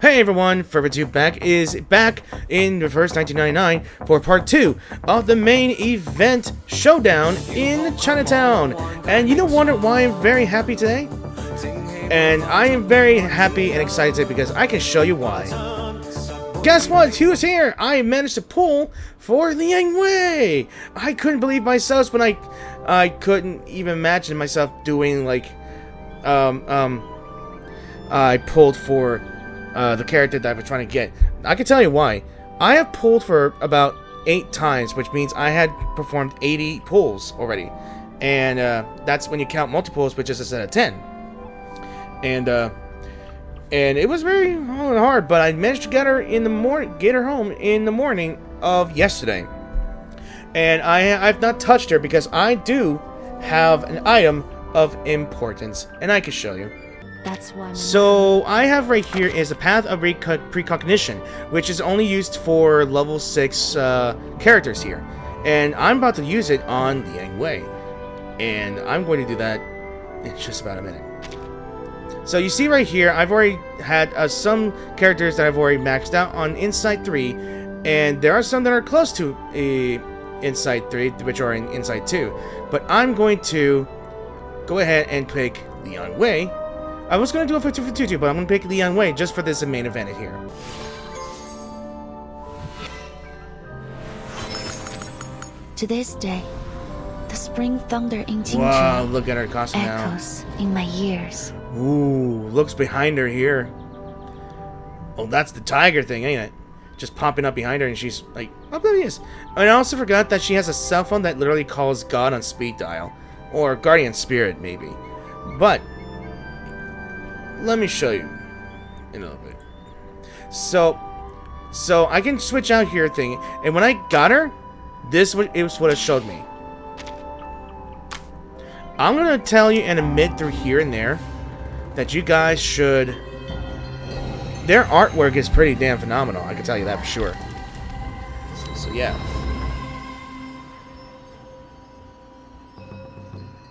Hey everyone, Forever2 is back in the first 1999 for part 2 of the main event Showdown in Chinatown. And you don't wonder why I'm very happy today? And I am very happy and excited today because I can show you why. Guess what? Who's here? I managed to pull for Liang Wei. I couldn't believe myself when I couldn't even imagine myself doing like I pulled for the character that I was trying to get. I can tell you why. I have pulled for about 8 times, which means I had performed 80 pulls already. And that's when you count multiples, which is a set of 10. And it was very hard, but I managed to get her in the get her home in the morning of yesterday. And I've not touched her because I do have an item of importance, and I can show you. That's why. So I have right here is a path of precognition, which is only used for level 6 characters here, and I'm about to use it on Liang Wei, and I'm going to do that in just about a minute. So you see right here, I've already had some characters that I've already maxed out on Insight 3, and there are some that are close to Insight 3, which are in Insight 2, but I'm going to go ahead and pick Liang Wei. I was going to do it for 2 for 2, but I'm going to pick Liang Wei just for this main event here. To this day, the spring thunder in Qi Xing Wow, look at her costume echoes in my ears. Ooh, looks behind her here. Oh, that's the tiger thing, ain't it? Just popping up behind her, and she's like, oh, there he is. And I also forgot that she has a cell phone that literally calls God on speed dial. Or Guardian Spirit, maybe. But let me show you in a little bit. So I can switch out here thing, and when I got her, this was what it showed me. I'm gonna tell you and admit through here and there that you guys should. Their artwork is pretty damn phenomenal. I can tell you that for sure. So yeah.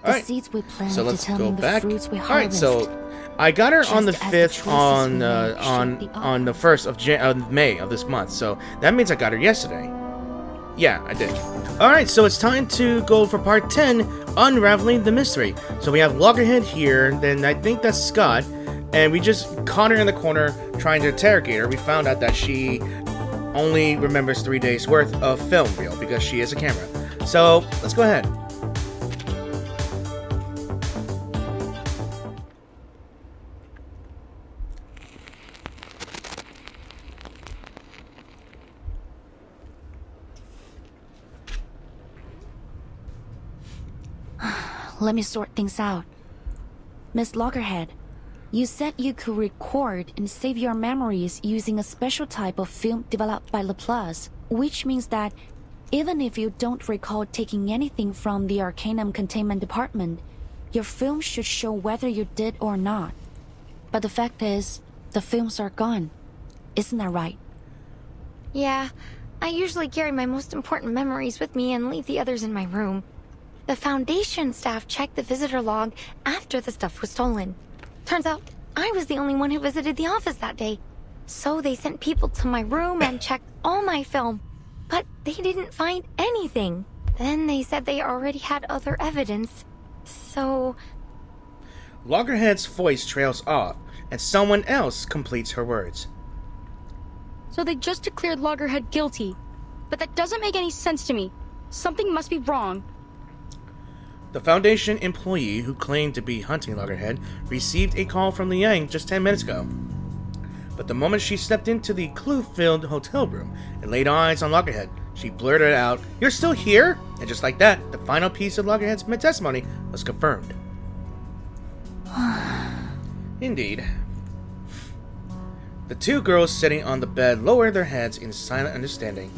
The seeds we plant so let's determine go back. the fruits we All harvest. right, so I got her on the 5th on the 1st of May of this month. So that means I got her yesterday. Yeah, I did. All right, so it's time to go for part 10, unraveling the mystery. So we have Loggerhead here. Then I think that's Scott, and we just caught her in the corner trying to interrogate her. We found out that she only remembers 3 days worth of film reel because she is a camera. So let's go ahead. Let me sort things out. Miss Loggerhead, you said you could record and save your memories using a special type of film developed by Laplace, which means that even if you don't recall taking anything from the Arcanum Containment Department, your film should show whether you did or not. But the fact is, the films are gone. Isn't that right? Yeah, I usually carry my most important memories with me and leave the others in my room. The Foundation staff checked the visitor log after the stuff was stolen. Turns out, I was the only one who visited the office that day. So they sent people to my room and checked all my film. But they didn't find anything. Then they said they already had other evidence. So... Loggerhead's voice trails off, and someone else completes her words. So they just declared Loggerhead guilty. But that doesn't make any sense to me. Something must be wrong. The Foundation employee who claimed to be hunting Loggerhead received a call from Liang just 10 minutes ago. But the moment she stepped into the clue-filled hotel room and laid eyes on Loggerhead, she blurted out, "You're still here?" And just like that, the final piece of Loggerhead's testimony was confirmed. Indeed. The 2 girls sitting on the bed lowered their heads in silent understanding.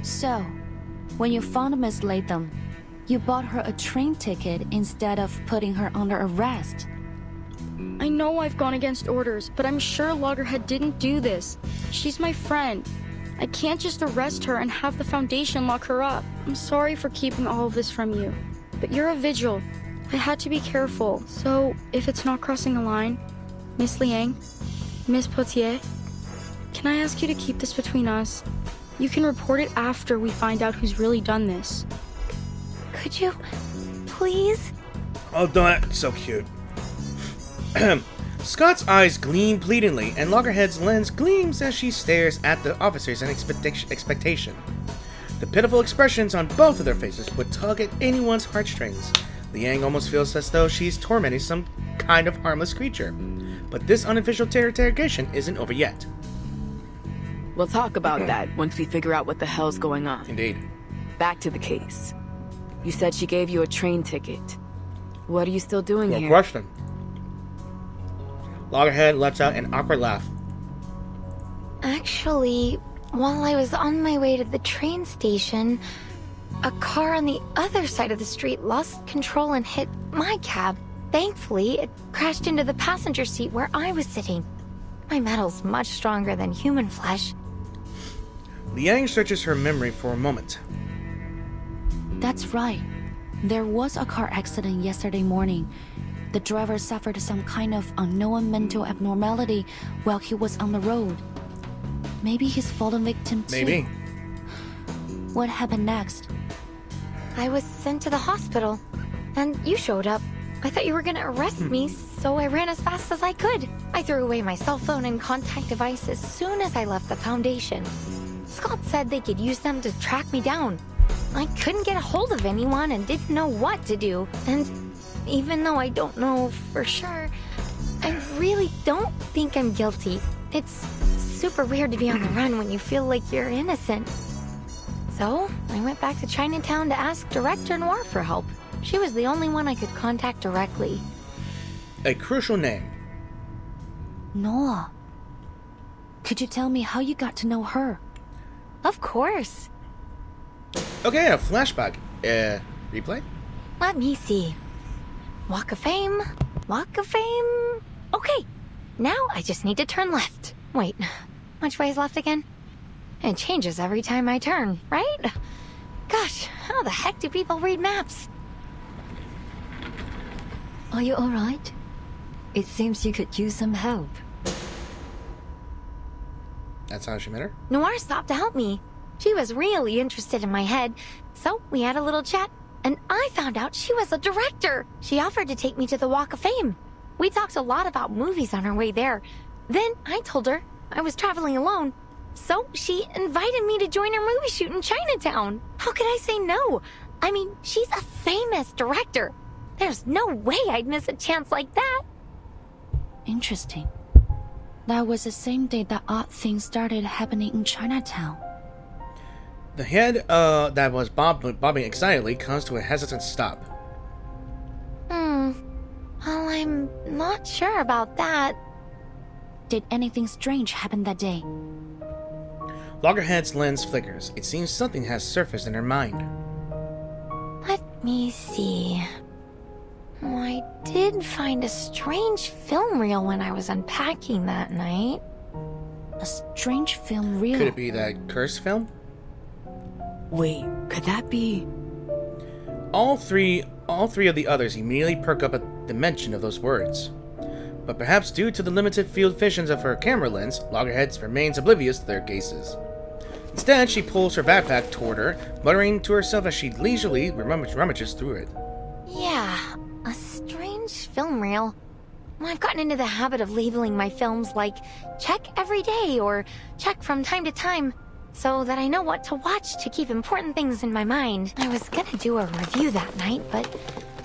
So, when you found Miss Latham, you bought her a train ticket instead of putting her under arrest. I know I've gone against orders, but I'm sure Loggerhead didn't do this. She's my friend. I can't just arrest her and have the Foundation lock her up. I'm sorry for keeping all of this from you, but you're a vigil. I had to be careful, so if it's not crossing a line, Miss Liang, Miss Potier, can I ask you to keep this between us? You can report it after we find out who's really done this. Could you, please? Oh, that's so cute. Scott's eyes gleam pleadingly, and Loggerhead's lens gleams as she stares at the officers in expectation. The pitiful expressions on both of their faces would tug at anyone's heartstrings. Liang almost feels as though she's tormenting some kind of harmless creature. But this unofficial interrogation isn't over yet. We'll talk about that once we figure out what the hell's going on. Indeed. Back to the case. You said she gave you a train ticket. What are you still doing No here? question. Loggerhead lets out an awkward laugh. Actually, while I was on my way to the train station, a car on the other side of the street lost control and hit my cab. Thankfully, it crashed into the passenger seat where I was sitting. My metal's much stronger than human flesh. Liang searches her memory for a moment. That's right. There was a car accident yesterday morning. The driver suffered some kind of unknown mental abnormality while he was on the road. Maybe he's fallen victim too. Maybe. What happened next? I was sent to the hospital, and you showed up. I thought you were gonna arrest me, so I ran as fast as I could. I threw away my cell phone and contact device as soon as I left the Foundation. Scott said they could use them to track me down. I couldn't get a hold of anyone and didn't know what to do. And even though I don't know for sure, I really don't think I'm guilty. It's super weird to be on the run when you feel like you're innocent. So, I went back to Chinatown to ask Director Noire for help. She was the only one I could contact directly. A crucial name. Noah. Could you tell me how you got to know her? Of course. Okay, a flashback. Replay? Let me see. Walk of Fame. Walk of Fame. Okay, now I just need to turn left. Wait, which way is left again? It changes every time I turn, right? Gosh, how the heck do people read maps? Are you alright? It seems you could use some help. That's how she met her? Noire stopped to help me. She was really interested in my head, so we had a little chat, and I found out she was a director. She offered to take me to the Walk of Fame. We talked a lot about movies on our way there. Then I told her I was traveling alone, so she invited me to join her movie shoot in Chinatown. How could I say no? I mean, she's a famous director. There's no way I'd miss a chance like that. Interesting. That was the same day that odd things started happening in Chinatown. The head that was bobbing excitedly comes to a hesitant stop. Well, I'm not sure about that. Did anything strange happen that day? Loggerhead's lens flickers. It seems something has surfaced in her mind. Let me see. I did find a strange film reel when I was unpacking that night. A strange film reel. Could it be that curse film? Wait, could that be... All three of the others immediately perk up at the mention of those words. But perhaps due to the limited field visions of her camera lens, Loggerhead remains oblivious to their cases. Instead, she pulls her backpack toward her, muttering to herself as she leisurely rummages through it. Yeah, a strange film reel. I've gotten into the habit of labeling my films like check every day or check from time to time, so that I know what to watch to keep important things in my mind. I was gonna do a review that night, but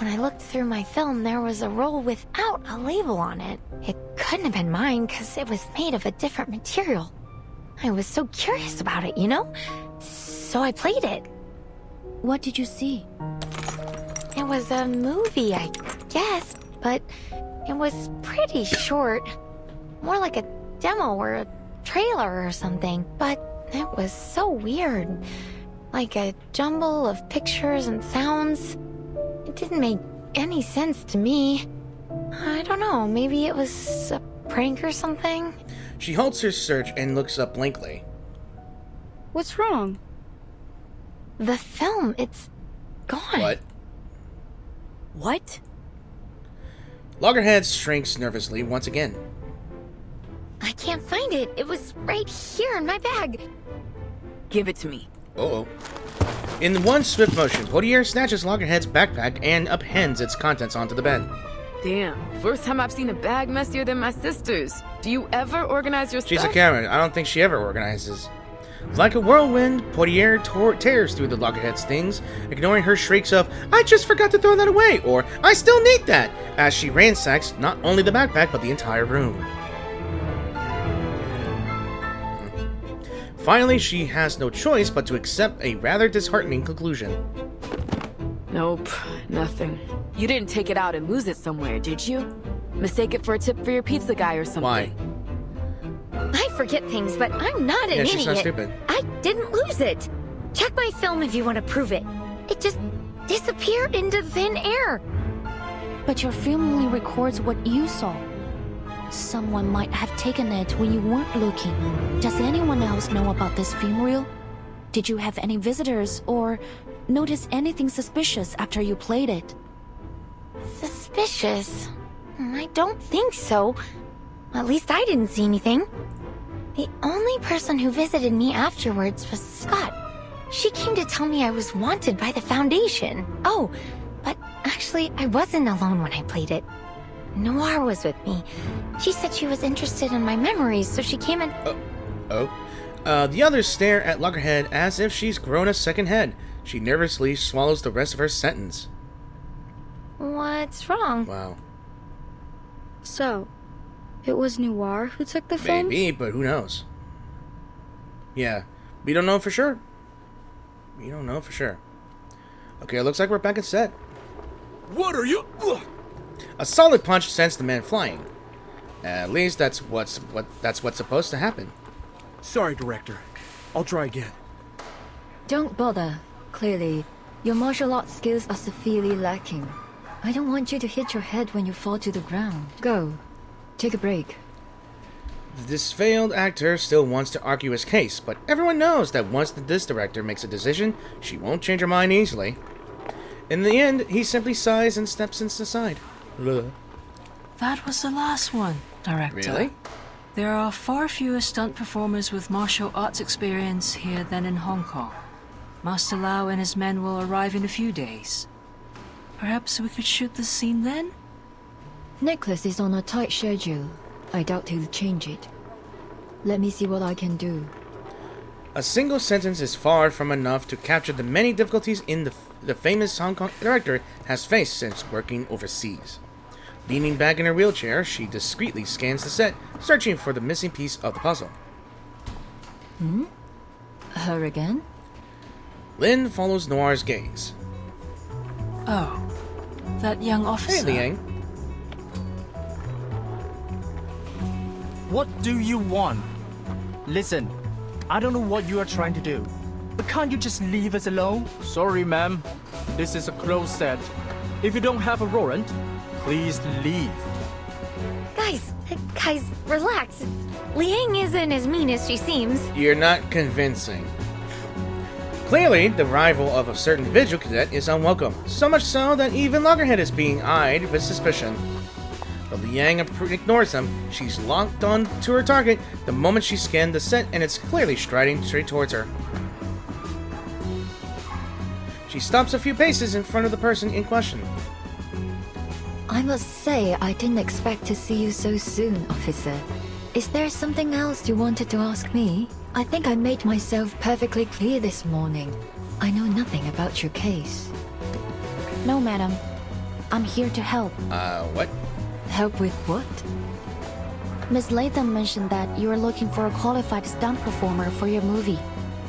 when I looked through my film, there was a roll without a label on it. It couldn't have been mine because it was made of a different material. I was so curious about it, you know? So I played it. What did you see? It was a movie, I guess, but it was pretty short. More like a demo or a trailer or something. But it was so weird. Like a jumble of pictures and sounds. It didn't make any sense to me. I don't know, maybe it was a prank or something? She halts her search and looks up blankly. What's wrong? The film, it's gone. What? What? Loggerhead shrinks nervously once again. I can't find it. It was right here in my bag. Give it to me. Uh-oh. In one swift motion, Portier snatches Loggerhead's backpack and upends its contents onto the bed. Damn, first time I've seen a bag messier than my sister's. Do you ever organize your She's stuff? a Karen. I don't think she ever organizes. Like a whirlwind, Portier tears through the Loggerhead's things, ignoring her shrieks of, "I just forgot to throw that away," or "I still need that," as she ransacks not only the backpack, but the entire room. Finally, she has no choice but to accept a rather disheartening conclusion. Nope, nothing. You didn't take it out and lose it somewhere, did you? Mistake it for a tip for your pizza guy or something. Why? I forget things, but I'm not an Yeah, idiot. she's not stupid. I didn't lose it. Check my film if you want to prove it. It just disappeared into thin air. But your film only records what you saw. Someone might have taken it when you weren't looking. Does anyone else know about this film reel? Did you have any visitors or notice anything suspicious after you played it? Suspicious? I don't think so. At least I didn't see anything. The only person who visited me afterwards was Scott. She came to tell me I was wanted by the Foundation. Oh, but actually I wasn't alone when I played it. Noire was with me. She said she was interested in my memories, so she came and... The others stare at Loggerhead as if she's grown a second head. She nervously swallows the rest of her sentence. What's wrong? Wow. So, it was Noire who took the film? Maybe, but who knows? Yeah, we don't know for sure. We don't know for sure. Okay, it looks like we're back at set. What are you? Ugh. A solid punch sends the man flying. At least that's what's supposed to happen. Sorry, Director. I'll try again. Don't bother. Clearly, your martial arts skills are severely lacking. I don't want you to hit your head when you fall to the ground. Go. Take a break. This failed actor still wants to argue his case, but everyone knows that once this director makes a decision, she won't change her mind easily. In the end, he simply sighs and steps inside. That was the last one, Director. Really? There are far fewer stunt performers with martial arts experience here than in Hong Kong. Master Lau and his men will arrive in a few days. Perhaps we could shoot the scene then? Nicholas is on a tight schedule. I doubt he'll change it. Let me see what I can do. A single sentence is far from enough to capture the many difficulties the famous Hong Kong director has faced since working overseas. Leaning back in her wheelchair, she discreetly scans the set, searching for the missing piece of the puzzle. Her again? Lin follows Noire's gaze. Oh, that young Hey, officer. Liang. What do you want? Listen, I don't know what you are trying to do, but can't you just leave us alone? Sorry, ma'am. This is a closed set. If you don't have a warrant, please leave. Guys, relax. Liang isn't as mean as she seems. You're not convincing. Clearly, the arrival of a certain vigil cadet is unwelcome, so much so that even Loggerhead is being eyed with suspicion. But Liang ignores them. She's locked on to her target the moment she scanned the set, and it's clearly striding straight towards her. She stops a few paces in front of the person in question. I must say, I didn't expect to see you so soon, officer. Is there something else you wanted to ask me? I think I made myself perfectly clear this morning. I know nothing about your case. No, madam. I'm here to help. What? Help with what? Miss Latham mentioned that you are looking for a qualified stunt performer for your movie.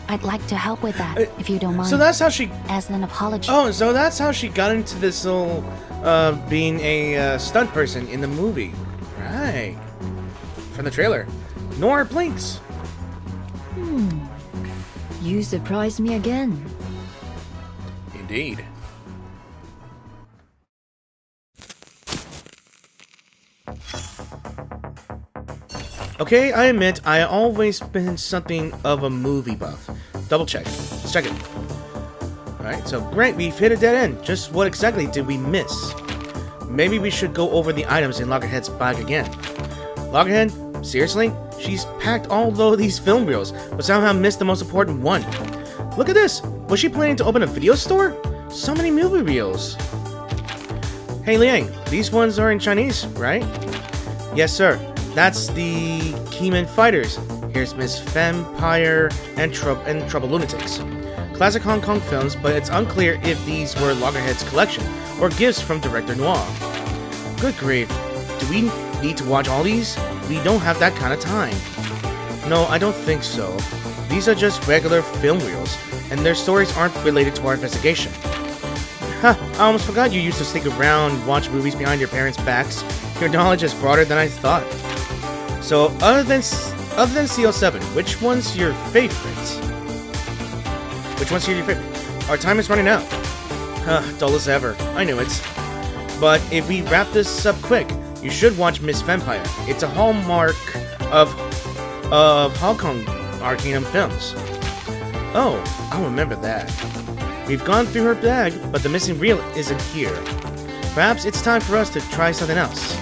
I'd like to help with that, if you don't mind. So that's how she... As an apology. Oh, so that's how she got into this whole, being a stunt person in the movie. Right. From the trailer. Noire blinks. You surprised me again. Indeed. Okay, I admit, I always been something of a movie buff. Double check. Let's check it. Alright, so great, we've hit a dead end. Just what exactly did we miss? Maybe we should go over the items in Loggerhead's bag again. Loggerhead, Seriously? She's packed all of these film reels, but somehow missed the most important one. Look at this! Was she planning to open a video store? So many movie reels. Hey Liang, these ones are in Chinese, right? Yes, sir. That's the Keyman Fighters. Here's Miss Vampire and Trouble Lunatics. Classic Hong Kong films, but it's unclear if these were Loggerhead's collection or gifts from director Noire. Good grief. Do we need to watch all these? We don't have that kind of time. No, I don't think so. These are just regular film reels, and their stories aren't related to our investigation. Huh, I almost forgot you used to stick around and watch movies behind your parents' backs. Your knowledge is broader than I thought. So, other than CO7, which one's your favorite? Which one's your favorite? Our time is running out. Dull as ever. I knew it. But if we wrap this up quick, you should watch Miss Vampire. It's a hallmark of Hong Kong Arcanum films. Oh, I'll remember that. We've gone through her bag, but the missing reel isn't here. Perhaps it's time for us to try something else.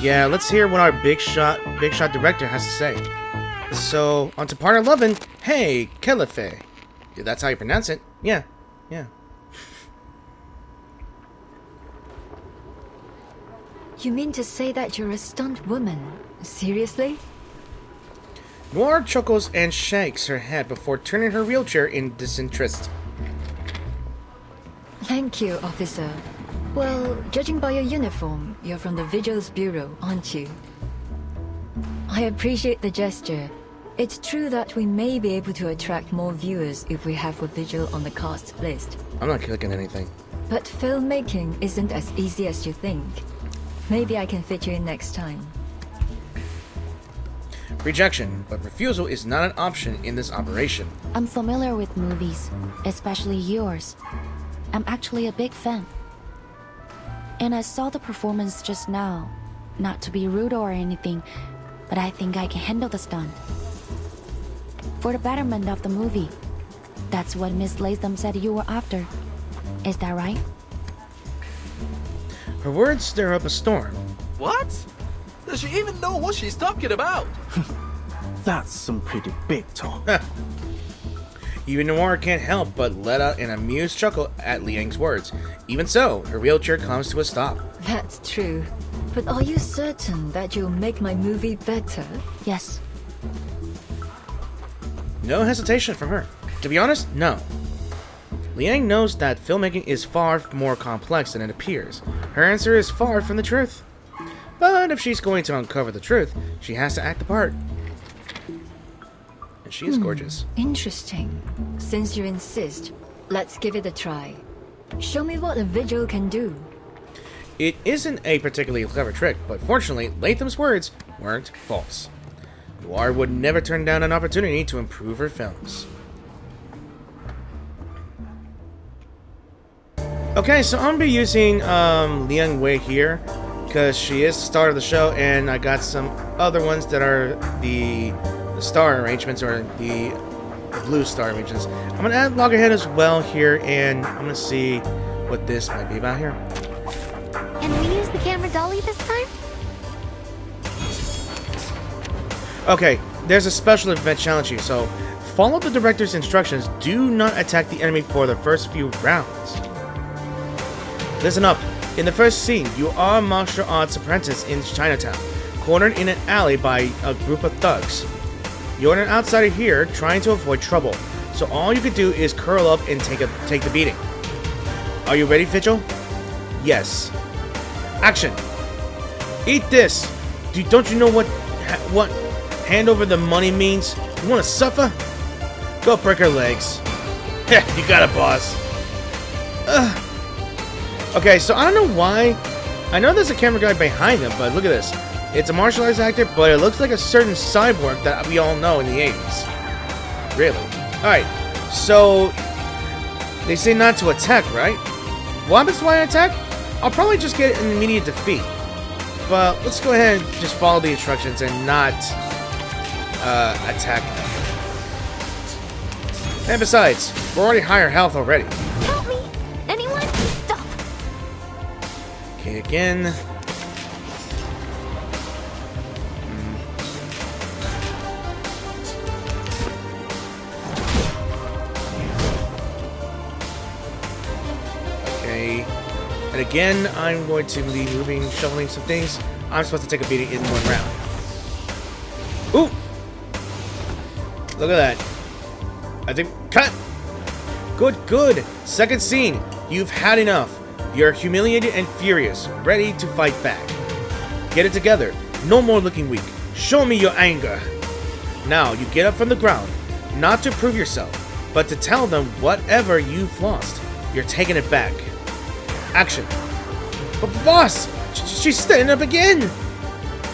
Yeah, let's hear what our big shot director has to say. So, on to part 11. Hey, Calife. Yeah, that's how you pronounce it. Yeah. You mean to say that you're a stunt woman? Seriously? Noire chuckles and shakes her head before turning her wheelchair in disinterest. Thank you, officer. Well, judging by your uniform, you're from the Vigil's Bureau, aren't you? I appreciate the gesture. It's true that we may be able to attract more viewers if we have a Vigil on the cast list. I'm not clicking anything. But filmmaking isn't as easy as you think. Maybe I can fit you in next time. Rejection, but refusal is not an option in this operation. I'm familiar with movies, especially yours. I'm actually a big fan. And I saw the performance just now. Not to be rude or anything, but I think I can handle the stunt. For the betterment of the movie. That's what Miss Latham said you were after. Is that right? Her words stir up a storm. What? Does she even know what she's talking about? That's some pretty big talk. Even Noire can't help but let out an amused chuckle at Liang's words. Even so, her wheelchair comes to a stop. That's true. But are you certain that you'll make my movie better? Yes. No hesitation from her. To be honest, no. Liang knows that filmmaking is far more complex than it appears. Her answer is far from the truth. But if she's going to uncover the truth, she has to act the part. And she is gorgeous. Interesting. Since you insist, let's give it a try. Show me what a vigil can do. It isn't a particularly clever trick, but fortunately, Latham's words weren't false. Noire would never turn down an opportunity to improve her films. Okay, so I'm going to be using Liang Wei here, because she is the star of the show, and I got some other ones that are the star arrangements, or the blue star arrangements. I'm going to add Loggerhead as well here, and I'm going to see what this might be about here. And we use the camera dolly this time? Okay, there's a special event challenge here, so follow the director's instructions. Do not attack the enemy for the first few rounds. Listen up. In the first scene, you are a martial arts apprentice in Chinatown, cornered in an alley by a group of thugs. You're an outsider here, trying to avoid trouble, so all you could do is curl up and take the beating. Are you ready, Vigil? Yes. Action. Eat this. Don't you know what hand over the money means? You want to suffer? Go break her legs. You got it, boss. Okay, so I don't know why. I know there's a camera guy behind him, but look at this. It's a martial arts actor, but it looks like a certain cyborg that we all know in the 80s. Really? Alright, so they say not to attack, right? What happens when I attack? I'll probably just get an immediate defeat. But let's go ahead and just follow the instructions and not attack them. And besides, we're already higher health already. Help me! Anyone? Stop! Okay, again. again, I'm going to be shuffling some things. I'm supposed to take a beating in one round. Ooh! Look at that. I think... Cut! Good. Second scene. You've had enough. You're humiliated and furious, ready to fight back. Get it together. No more looking weak. Show me your anger. Now, you get up from the ground, not to prove yourself, but to tell them whatever you've lost. You're taking it back. Action. But boss! She's standing up again!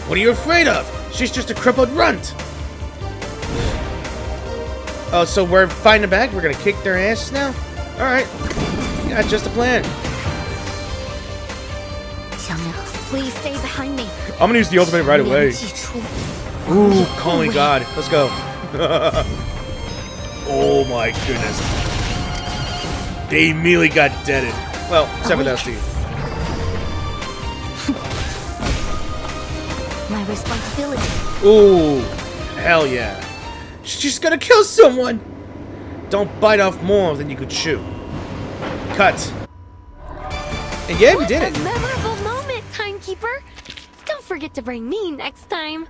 What are you afraid of? She's just a crippled runt! Oh, so we're fighting it back? We're gonna kick their asses now? Alright. Yeah, just a plan. Please stay behind me. I'm gonna use the ultimate right away. Ooh, calling God. Let's go. Oh my goodness. They immediately got deaded. Well, except for that, Steve. My responsibility. Ooh, hell yeah. She's gonna kill someone! Don't bite off more than you could chew. Cut. And yeah, we did it. A memorable moment, Timekeeper. Don't forget to bring me next time.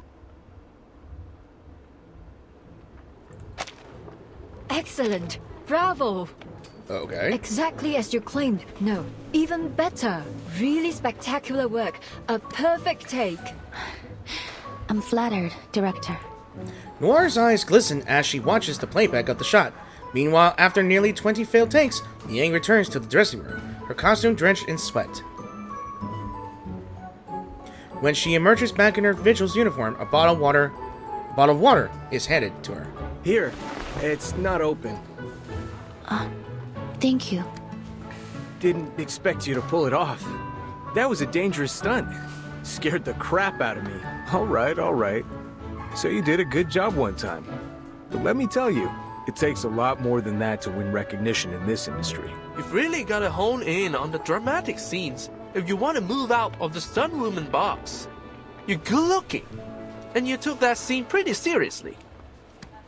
Excellent. Bravo. Okay. Exactly as you claimed. No, even better. Really spectacular work. A perfect take. I'm flattered, Director. Noire's eyes glisten as she watches the playback of the shot. Meanwhile, after nearly 20 failed takes, Liang returns to the dressing room, her costume drenched in sweat. When she emerges back in her vigil's uniform, a bottle of water is handed to her. Here, it's not open. Thank you. Didn't expect you to pull it off. That was a dangerous stunt. Scared the crap out of me. All right. So you did a good job one time. But let me tell you, it takes a lot more than that to win recognition in this industry. You've really got to hone in on the dramatic scenes if you want to move out of the stuntwoman box. You're good looking, and you took that scene pretty seriously.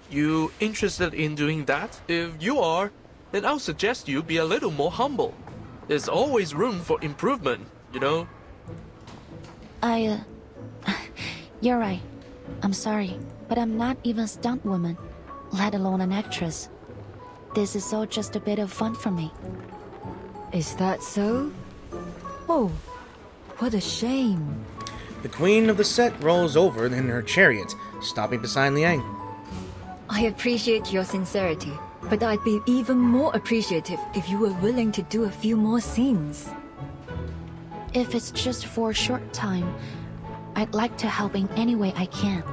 You interested in doing that? If you are, then I'll suggest you be a little more humble. There's always room for improvement, you know? You're right. I'm sorry, but I'm not even a stunt woman, let alone an actress. This is all just a bit of fun for me. Is that so? Oh, what a shame. The queen of the set rolls over in her chariot, stopping beside Liang. I appreciate your sincerity, but I'd be even more appreciative if you were willing to do a few more scenes. If it's just for a short time, I'd like to help in any way I can.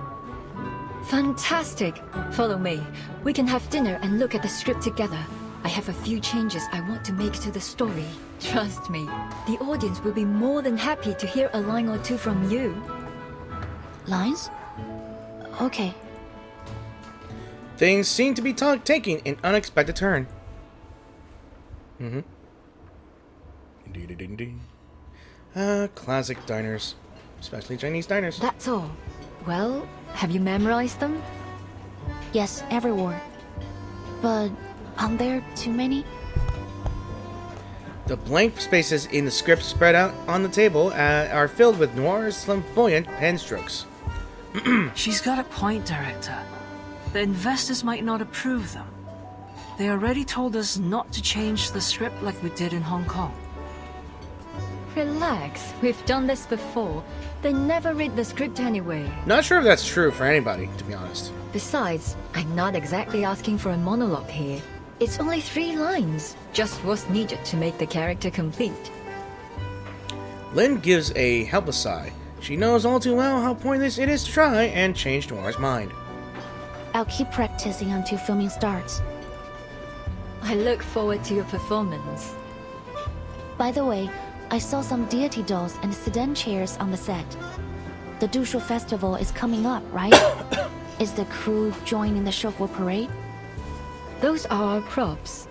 Fantastic! Follow me. We can have dinner and look at the script together. I have a few changes I want to make to the story. Trust me, the audience will be more than happy to hear a line or two from you. Lines? Okay. Things seem to be taking an unexpected turn. Indeed. Classic diners. Especially Chinese diners. That's all. Well, have you memorized them? Yes, every word. But aren't there too many? The blank spaces in the script spread out on the table are filled with Noire's flamboyant pen strokes. She's got a point, Director. The investors might not approve them. They already told us not to change the script like we did in Hong Kong. Relax, we've done this before. They never read the script anyway. Not sure if that's true for anybody, to be honest. Besides, I'm not exactly asking for a monologue here. It's only 3 lines, just what's needed to make the character complete. Lynn gives a helpless sigh. She knows all too well how pointless it is to try and change Noire's mind. I'll keep practicing until filming starts. I look forward to your performance. By the way, I saw some deity dolls and sedan chairs on the set. The Dushu Festival is coming up, right? Is the crew joining the Shehuo Parade? Those are our props.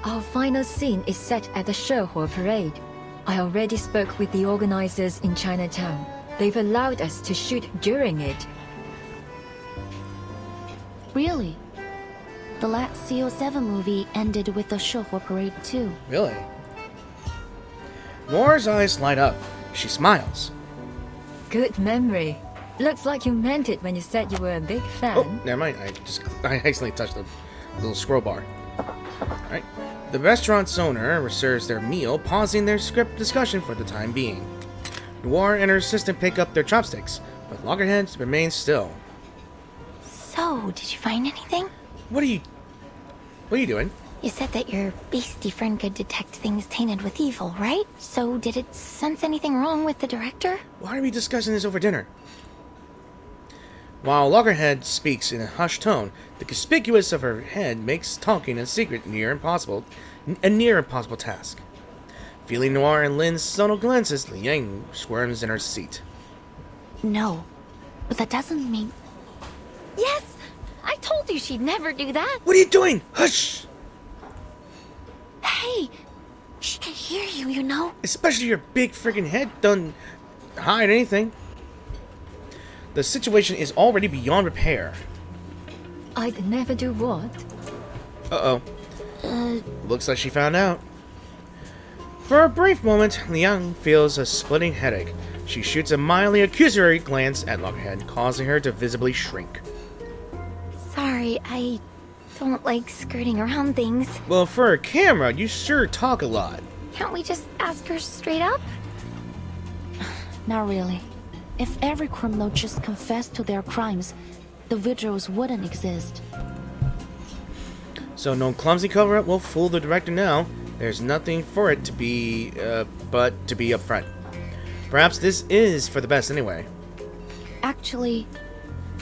Our final scene is set at the Shehuo Parade. I already spoke with the organizers in Chinatown. They've allowed us to shoot during it. Really? The last CO7 movie ended with the Shehuo Parade too. Really? Noire's eyes light up. She smiles. Good memory. Looks like you meant it when you said you were a big fan. Oh, never mind. I accidentally touched the little scroll bar. Alright. The restaurant's owner serves their meal, pausing their script discussion for the time being. Noire and her assistant pick up their chopsticks, but Loggerhead remains still. So, did you find anything? What are you doing? You said that your beastie friend could detect things tainted with evil, right? So, did it sense anything wrong with the director? Why are we discussing this over dinner? While Loggerhead speaks in a hushed tone, the conspicuous of her head makes talking in secret a near impossible task. Feeling Noire and Lin's subtle glances, Liang squirms in her seat. No, but that doesn't mean... Yes! I told you she'd never do that! What are you doing? Hush! Hey! She can hear you, you know? Especially your big freaking head don't hide anything. The situation is already beyond repair. I'd never do what? Uh-oh. Looks like she found out. For a brief moment, Liang feels a splitting headache. She shoots a mildly accusatory glance at Loggerhead, causing her to visibly shrink. Sorry, I don't like skirting around things. Well, for a camera, you sure talk a lot. Can't we just ask her straight up? Not really. If every criminal just confessed to their crimes, the vigils wouldn't exist. So no clumsy cover-up will fool the director now. There's nothing for it to be, but to be upfront. Perhaps this is for the best anyway. Actually,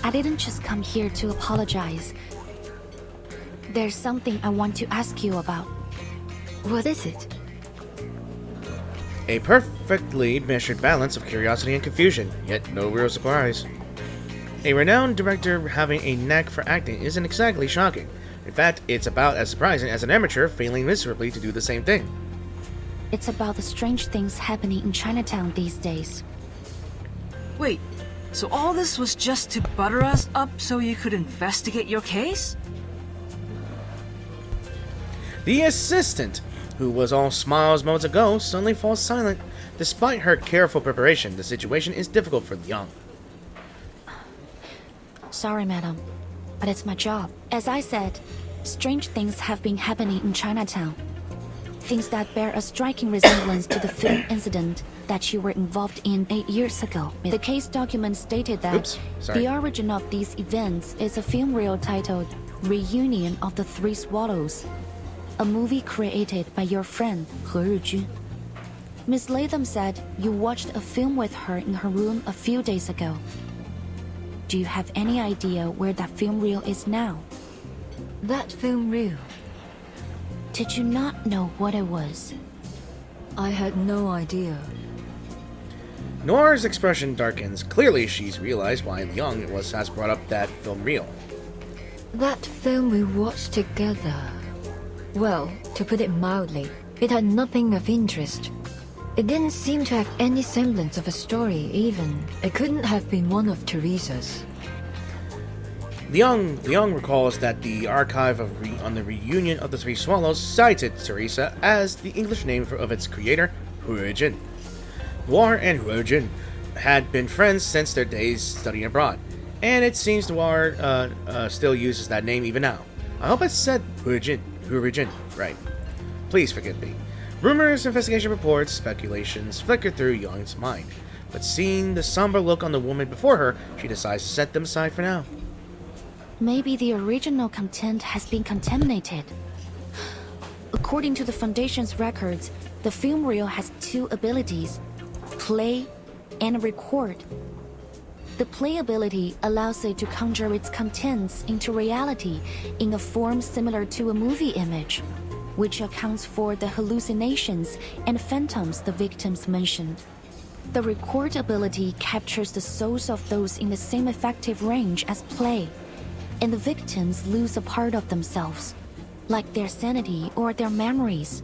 I didn't just come here to apologize. There's something I want to ask you about. What is it? A perfectly measured balance of curiosity and confusion, yet no real surprise. A renowned director having a knack for acting isn't exactly shocking. In fact, it's about as surprising as an amateur failing miserably to do the same thing. It's about the strange things happening in Chinatown these days. Wait, so all this was just to butter us up so you could investigate your case? The assistant, who was all smiles moments ago, suddenly falls silent. Despite her careful preparation, the situation is difficult for Liang. Sorry, madam, but it's my job. As I said, strange things have been happening in Chinatown. Things that bear a striking resemblance to the film incident that you were involved in 8 years ago. The case document stated that the origin of these events is a film reel titled Reunion of the Three Swallows, a movie created by your friend, He Rijun. Miss Latham said you watched a film with her in her room a few days ago. Do you have any idea where that film reel is now? That film reel? Did you not know what it was? I had no idea. Noire's expression darkens. Clearly, she's realized why Liang has brought up that film reel. That film we watched together. Well, to put it mildly, it had nothing of interest. It didn't seem to have any semblance of a story, even. It couldn't have been one of Teresa's. Liang recalls that the archive on the reunion of the Three Swallows cited Teresa as the English name of its creator, He Rijun. Noire and He Rijun had been friends since their days studying abroad, and it seems Noire still uses that name even now. I hope I said He Rijun right. Please forgive me. Rumors, investigation reports, speculations flicker through Young's mind, but seeing the somber look on the woman before her, she decides to set them aside for now. Maybe the original content has been contaminated. According to the Foundation's records, the film reel has two abilities: play and record. The play ability allows it to conjure its contents into reality in a form similar to a movie image, which accounts for the hallucinations and phantoms the victims mentioned. The record ability captures the souls of those in the same effective range as play, and the victims lose a part of themselves, like their sanity or their memories.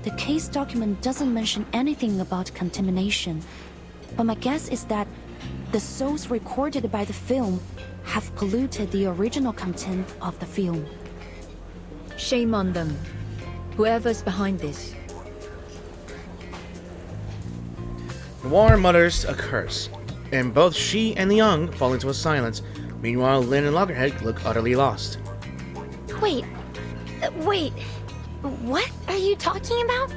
The case document doesn't mention anything about contamination, but my guess is that the souls recorded by the film have polluted the original content of the film. Shame on them. Whoever's behind this. Noire mutters a curse, and both she and Liang fall into a silence. Meanwhile, Lin and Loggerhead look utterly lost. Wait. What are you talking about?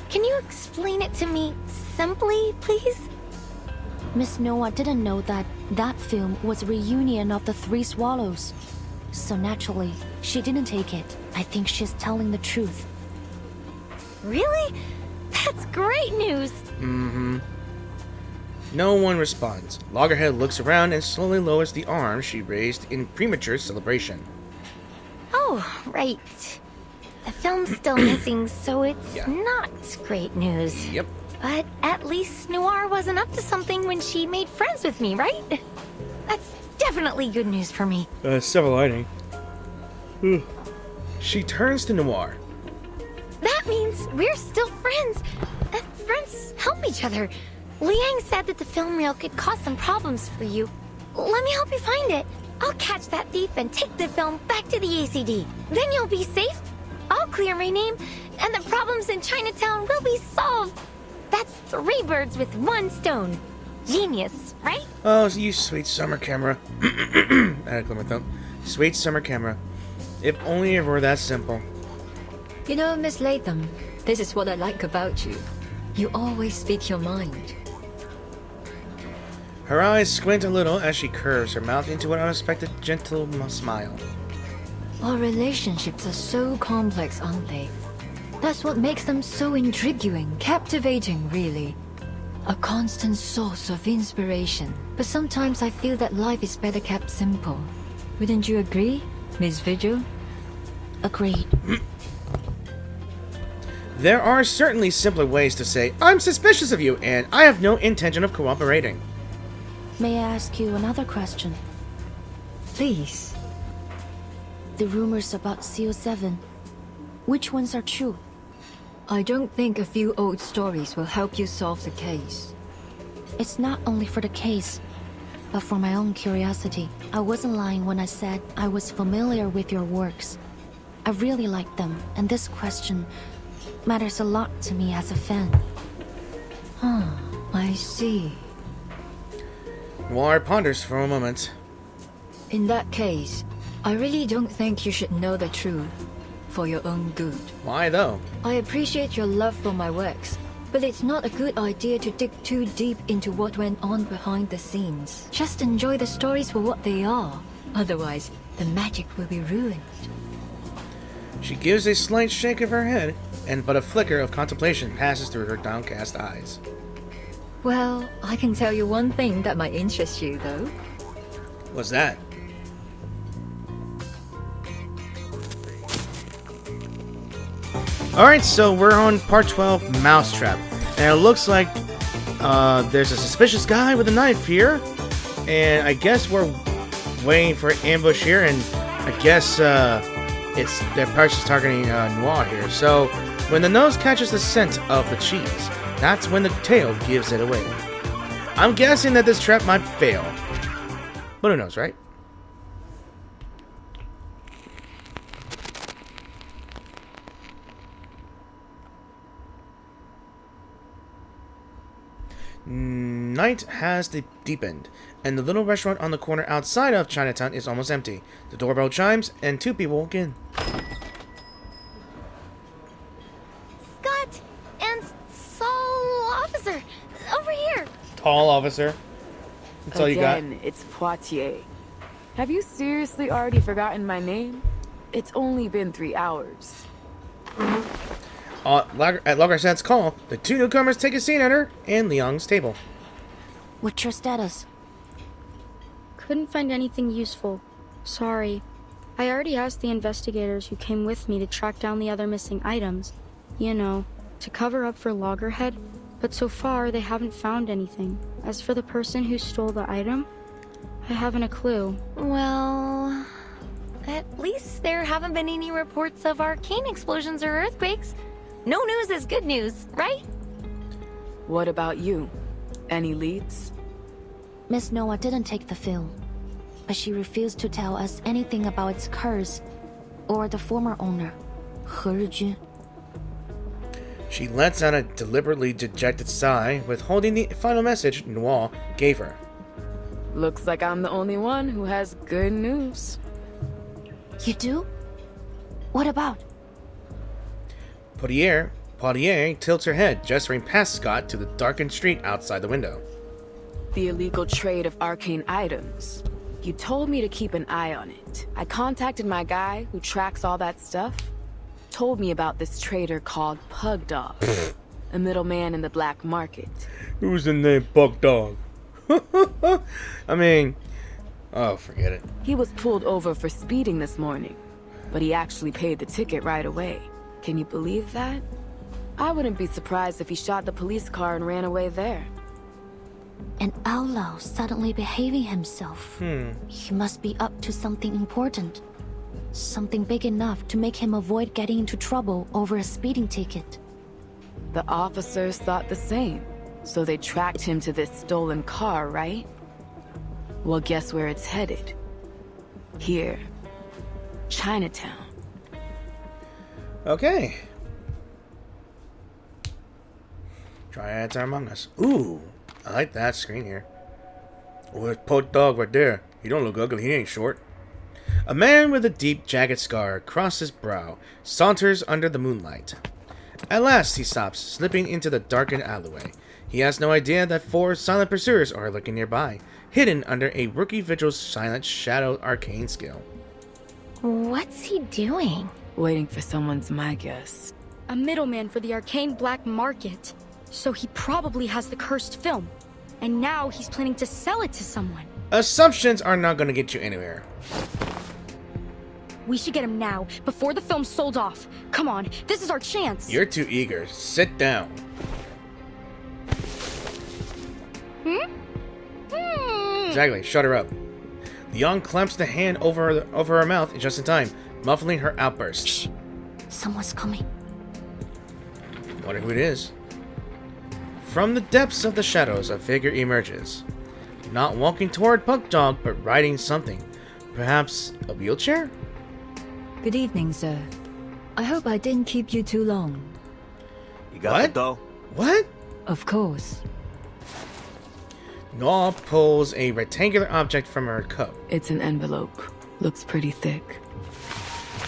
Can you explain it to me simply, please? Miss Noah didn't know that that film was a reunion of the Three Swallows. So naturally, she didn't take it. I think she's telling the truth. Really? That's great news! Mm-hmm. No one responds. Loggerhead looks around and slowly lowers the arm she raised in premature celebration. Oh, right. The film's still missing, so it's not great news. Yep. But at least Noire wasn't up to something when she made friends with me, right? That's definitely good news for me. Silver lining. She turns to Noire. That means we're still friends. And friends help each other. Liang said that the film reel could cause some problems for you. Let me help you find it. I'll catch that thief and take the film back to the ACD. Then you'll be safe. I'll clear my name, and the problems in Chinatown will be solved. That's 3 birds with 1 stone. Genius, right? Oh, you sweet summer camera. I had to clear my thumb. Sweet summer camera. If only it were that simple. You know, Miss Latham, this is what I like about you. You always speak your mind. Her eyes squint a little as she curves her mouth into an unexpected gentle smile. Our relationships are so complex, aren't they? That's what makes them so intriguing, captivating, really. A constant source of inspiration. But sometimes I feel that life is better kept simple. Wouldn't you agree, Miss Vigil? Agreed. There are certainly simpler ways to say, I'm suspicious of you, and I have no intention of cooperating. May I ask you another question? Please. The rumors about CO7, which ones are true? I don't think a few old stories will help you solve the case. It's not only for the case, but for my own curiosity. I wasn't lying when I said I was familiar with your works. I really like them, and this question matters a lot to me as a fan. I see. Noire ponders for a moment. In that case, I really don't think you should know the truth for your own good. Why though? I appreciate your love for my works, but it's not a good idea to dig too deep into what went on behind the scenes. Just enjoy the stories for what they are. Otherwise, the magic will be ruined. She gives a slight shake of her head, and but a flicker of contemplation passes through her downcast eyes. Well, I can tell you one thing that might interest you, though. What's that? Alright, so we're on part 12, Mousetrap. And it looks like there's a suspicious guy with a knife here. And I guess we're waiting for an ambush here, and I guess they're just targeting Noire here. So when the nose catches the scent of the cheese, that's when the tail gives it away. I'm guessing that this trap might fail. But who knows, right? Night has deepened, and the little restaurant on the corner outside of Chinatown is almost empty. The doorbell chimes, and 2 people walk in. Scott and Saul Officer, over here. Tall officer. That's all you got. Again, it's Poitier. Have you seriously already forgotten my name? It's only been 3 hours. At Loggerhead's call, the 2 newcomers take a seat at her and Liang's table. What's your status? Couldn't find anything useful. Sorry. I already asked the investigators who came with me to track down the other missing items. You know, to cover up for Loggerhead. But so far, they haven't found anything. As for the person who stole the item, I haven't a clue. Well, at least there haven't been any reports of arcane explosions or earthquakes. No news is good news, right? What about you? Any leads? Miss Noah didn't take the film, but she refused to tell us anything about its curse or the former owner, He Rijun. She lets out a deliberately dejected sigh, withholding the final message Noire gave her. Looks like I'm the only one who has good news. You do? What about? Potier tilts her head, gesturing past Scott to the darkened street outside the window. The illegal trade of arcane items. You told me to keep an eye on it. I contacted my guy who tracks all that stuff. Told me about this trader called Pug Dog, a middleman in the black market. Who's the name Pug Dog? I mean, oh, forget it. He was pulled over for speeding this morning, but he actually paid the ticket right away. Can you believe that? I wouldn't be surprised if he shot the police car and ran away there. An outlaw suddenly behaving himself. He must be up to something important. Something big enough to make him avoid getting into trouble over a speeding ticket. The officers thought the same, so they tracked him to this stolen car, right? Well, guess where it's headed? Here. Chinatown. Okay. Triads are among us. Ooh, I like that screen here. Oh, there's Pug Dog right there. He don't look ugly, he ain't short. A man with a deep, jagged scar across his brow saunters under the moonlight. At last, he stops, slipping into the darkened alleyway. He has no idea that 4 silent pursuers are lurking nearby, hidden under a rookie vigil's silent shadow arcane skill. What's he doing? Waiting for someone's my guess. A middleman for the arcane black market. So he probably has the cursed film. And now he's planning to sell it to someone. Assumptions are not going to get you anywhere. We should get him now, before the film's sold off. Come on, this is our chance. You're too eager. Sit down. Exactly. Shut her up. Liang clamps the hand over her mouth just in time, muffling her outburst. Shh. Someone's coming. Wonder who it is. From the depths of the shadows, a figure emerges. Not walking toward Pug Dog, but riding something. Perhaps a wheelchair? Good evening, sir. I hope I didn't keep you too long. You got What? it, though? What? Of course. Noire pulls a rectangular object from her cup. It's an envelope. Looks pretty thick.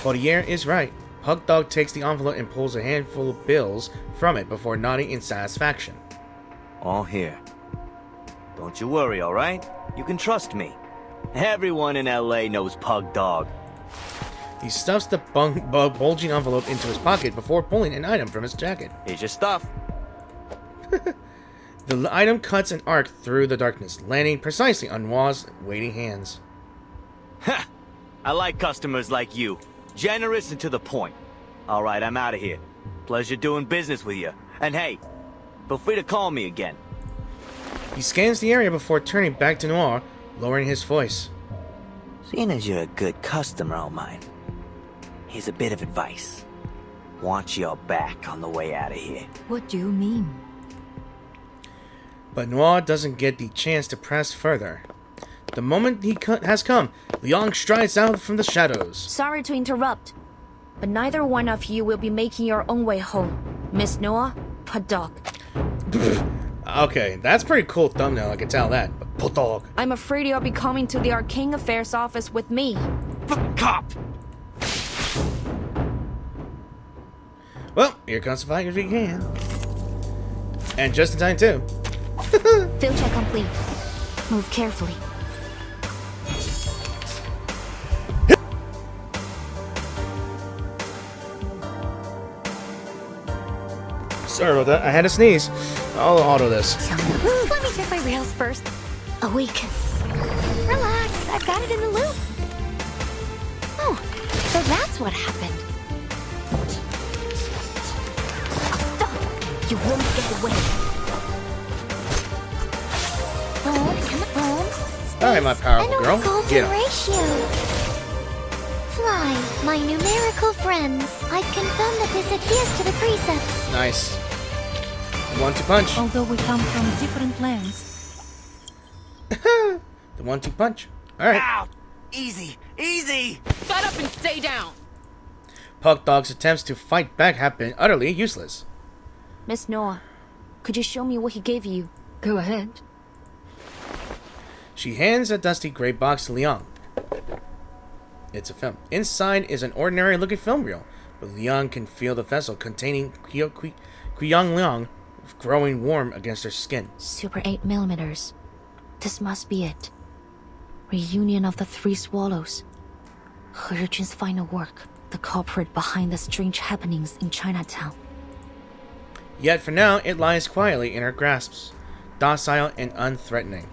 Potier is right. Pug Dog takes the envelope and pulls a handful of bills from it before nodding in satisfaction. All here. Don't you worry, alright? You can trust me. Everyone in LA knows Pug Dog. He stuffs the bulging envelope into his pocket before pulling an item from his jacket. Here's your stuff. The item cuts an arc through the darkness, landing precisely on Noire's waiting hands. Ha! I like customers like you. Generous and to the point. Alright, I'm out of here. Pleasure doing business with you. And hey, feel free to call me again. He scans the area before turning back to Noire, lowering his voice. Seeing as you're a good customer of mine, here's a bit of advice. Want your back on the way out of here. What do you mean? But Noire doesn't get the chance to press further. The moment has come, Liang strides out from the shadows. Sorry to interrupt, but neither one of you will be making your own way home. Miss Noire, Pug Dog. Okay, that's pretty cool thumbnail, I can tell that. But Pug Dog. I'm afraid you'll be coming to the Arcane Affairs office with me. Cop! Well, here comes the fight if you can. And just in time, too. Field check complete. Move carefully. Sorry about that, I had to sneeze. I'll auto this. Let me check my rails first. A week. Relax, I've got it in the loop. Oh, so that's what happened. You won't get away. Alright, my powerful girl. Get him. Ratio. Fly, my numerical friends. I confirm that this adheres to the precepts. Nice. 1-2 punch. Although we come from different lands. The 1-2 punch. Alright. Ow! Easy! Easy! Shut up and stay down! Pug Dog's attempts to fight back have been utterly useless. Miss Noire, could you show me what he gave you? Go ahead. She hands a dusty gray box to Liang. It's a film. Inside is an ordinary-looking film reel, but Liang can feel the vessel containing Qi Liang growing warm against her skin. Super 8mm. This must be it. Reunion of the Three Swallows. He Zhijun's final work. The culprit behind the strange happenings in Chinatown. Yet for now, it lies quietly in her grasps, docile and unthreatening.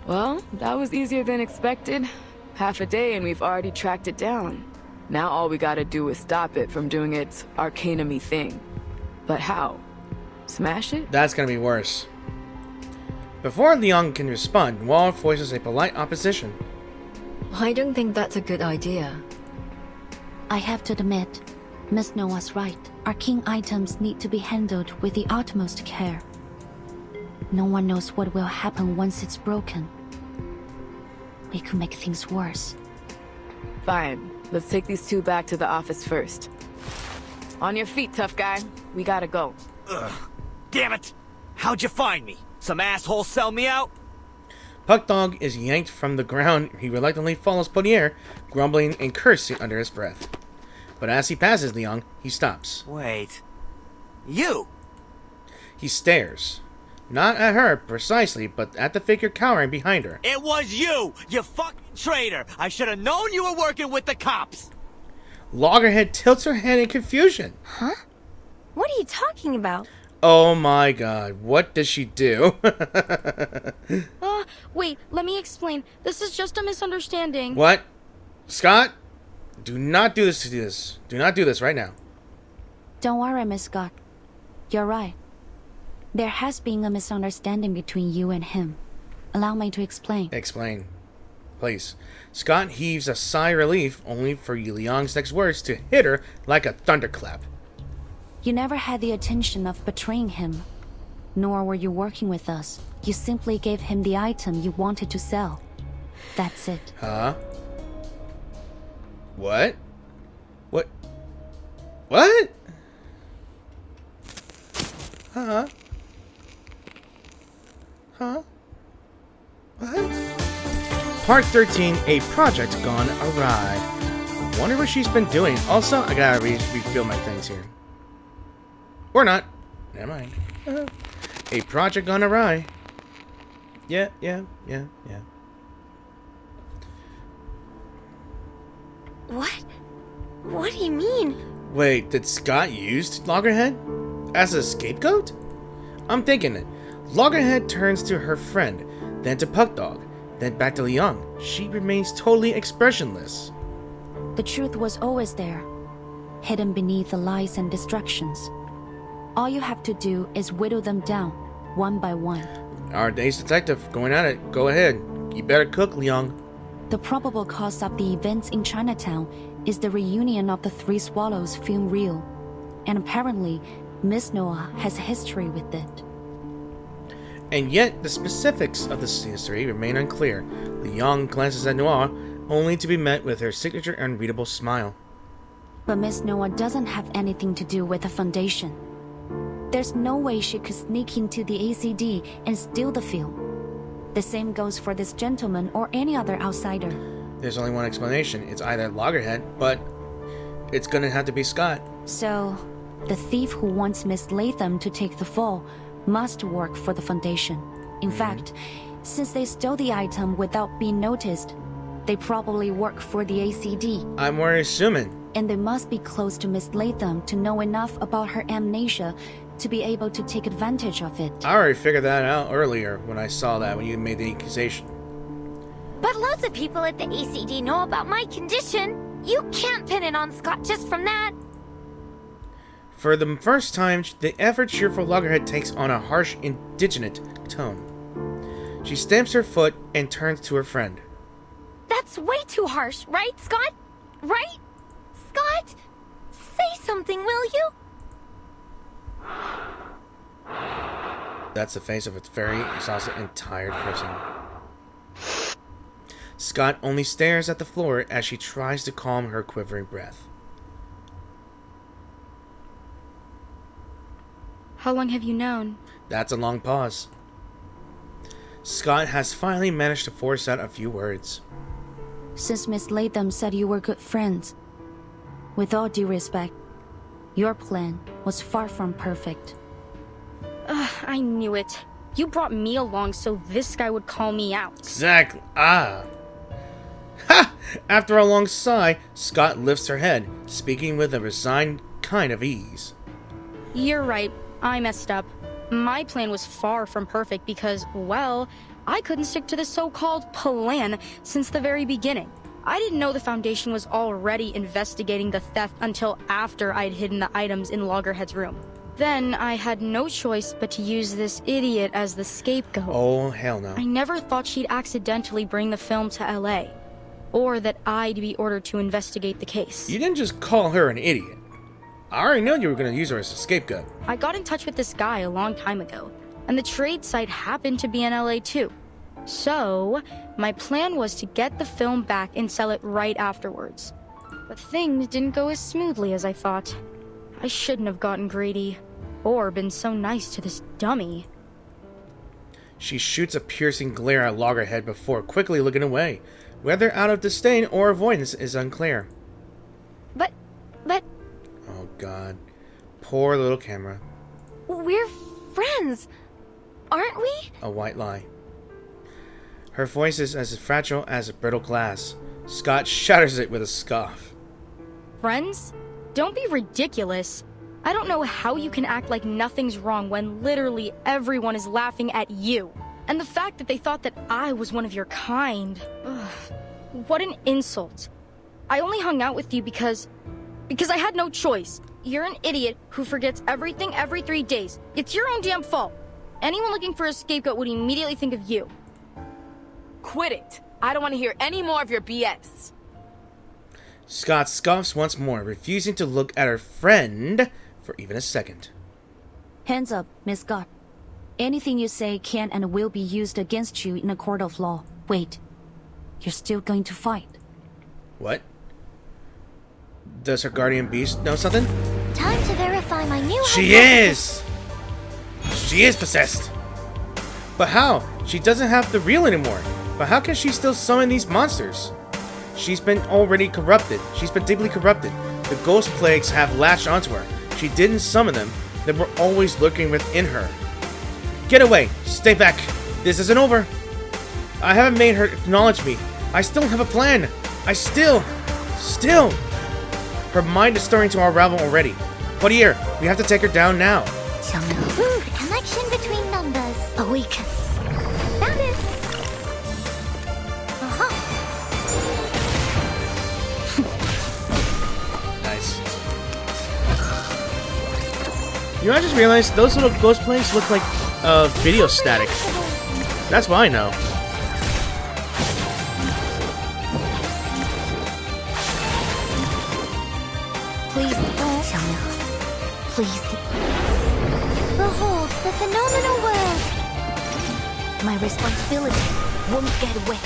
Well, that was easier than expected. Half a day and we've already tracked it down. Now all we gotta do is stop it from doing its arcanum-y thing. But how? Smash it? That's gonna be worse. Before Liang can respond, Noire voices a polite opposition. I don't think that's a good idea. I have to admit, Miss Noire's right. Arcane items need to be handled with the utmost care. No one knows what will happen once it's broken. It could make things worse. Fine. Let's take these two back to the office first. On your feet, tough guy. We gotta go. Ugh. Damn it! How'd you find me? Some asshole sell me out? Puck Dog is yanked from the ground. He reluctantly follows Potier, grumbling and cursing under his breath. But as he passes Liang, he stops. Wait. You! He stares. Not at her, precisely, but at the figure cowering behind her. It was you! You fucking traitor! I should have known you were working with the cops! Loggerhead tilts her head in confusion. Huh? What are you talking about? Oh my god, what does she do? Wait, let me explain. This is just a misunderstanding. What? Scott? Do not do this to this. Do not do this right now. Don't worry, Miss Scott. You're right. There has been a misunderstanding between you and him. Allow me to explain. Explain. Please. Scott heaves a sigh of relief, only for Liang's next words to hit her like a thunderclap. You never had the intention of betraying him. Nor were you working with us. You simply gave him the item you wanted to sell. That's it. Huh? What? What? What? Huh? Huh? What? Part 13, a project gone awry. Wonder what she's been doing. Also, I gotta refill my things here. Or not. Never mind. A project gone awry. Yeah. What? What do you mean? Wait, did Scott use Loggerhead as a scapegoat? I'm thinking it. Loggerhead turns to her friend, then to Puck Dog, then back to Liang. She remains totally expressionless. The truth was always there, hidden beneath the lies and distractions. All you have to do is whittle them down, one by one. Our day's detective, going at it. Go ahead. You better cook, Liang. The probable cause of the events in Chinatown is the reunion of the Three Swallows film reel. And apparently, Miss Noire has a history with it. And yet, the specifics of this history remain unclear. Liang glances at Noire, only to be met with her signature unreadable smile. But Miss Noire doesn't have anything to do with the Foundation. There's no way she could sneak into the ACD and steal the film. The same goes for this gentleman or any other outsider. There's only one explanation. It's either Loggerhead, but it's gonna have to be Scott. So, the thief who wants Miss Latham to take the fall must work for the Foundation. In fact, since they stole the item without being noticed, they probably work for the ACD. I'm more assuming. And they must be close to Miss Latham to know enough about her amnesia to be able to take advantage of it. I already figured that out earlier when I saw that when you made the accusation. But lots of people at the ACD know about my condition. You can't pin it on Scott just from that. For the first time, the ever-cheerful Loggerhead takes on a harsh, indignant tone. She stamps her foot and turns to her friend. That's way too harsh, right, Scott? Right? Scott? Say something, will you? That's the face of a very exhausted and tired person. Scott only stares at the floor as she tries to calm her quivering breath. How long have you known? That's a long pause. Scott has finally managed to force out a few words. Since Miss Latham said you were good friends. With all due respect, your plan was far from perfect. I knew it. You brought me along so this guy would call me out. Exactly. Ah. Ha! After a long sigh, Scott lifts her head, speaking with a resigned kind of ease. You're right. I messed up. My plan was far from perfect because, well, I couldn't stick to the so-called plan since the very beginning. I didn't know the Foundation was already investigating the theft until after I'd hidden the items in Loggerhead's room. Then I had no choice but to use this idiot as the scapegoat. Oh, hell no. I never thought she'd accidentally bring the film to LA, or that I'd be ordered to investigate the case. You didn't just call her an idiot. I already knew you were going to use her as a scapegoat. I got in touch with this guy a long time ago, and the trade site happened to be in LA too. So, my plan was to get the film back and sell it right afterwards. But things didn't go as smoothly as I thought. I shouldn't have gotten greedy, or been so nice to this dummy. She shoots a piercing glare at Loggerhead before quickly looking away. Whether out of disdain or avoidance is unclear. But... Oh god. Poor little camera. We're friends, aren't we? A white lie. Her voice is as fragile as a brittle glass. Scott shatters it with a scoff. Friends? Don't be ridiculous. I don't know how you can act like nothing's wrong when literally everyone is laughing at you. And the fact that they thought that I was one of your kind. Ugh, what an insult. I only hung out with you because I had no choice. You're an idiot who forgets everything every 3 days. It's your own damn fault. Anyone looking for a scapegoat would immediately think of you. Quit it. I don't want to hear any more of your BS. Scott scoffs once more, refusing to look at her friend for even a second. Hands up, Miss Scott. Anything you say can and will be used against you in a court of law. Wait. You're still going to fight. What? Does her guardian beast know something? Time to verify my new She is! She is possessed! But how? She doesn't have the reel anymore. But how can she still summon these monsters? She's been already corrupted. She's been deeply corrupted. The ghost plagues have latched onto her. She didn't summon them. They were always lurking within her. Get away! Stay back! This isn't over! I haven't made her acknowledge me. I still have a plan. I still... Her mind is starting to unravel already. Potier, we have to take her down now. Ooh, connection between numbers. Awaken. Found it. Nice. You know, I just realized those little ghost plagues look like video static. That's what I know. Please don't. Please. Behold the phenomenal world. My responsibility won't get away.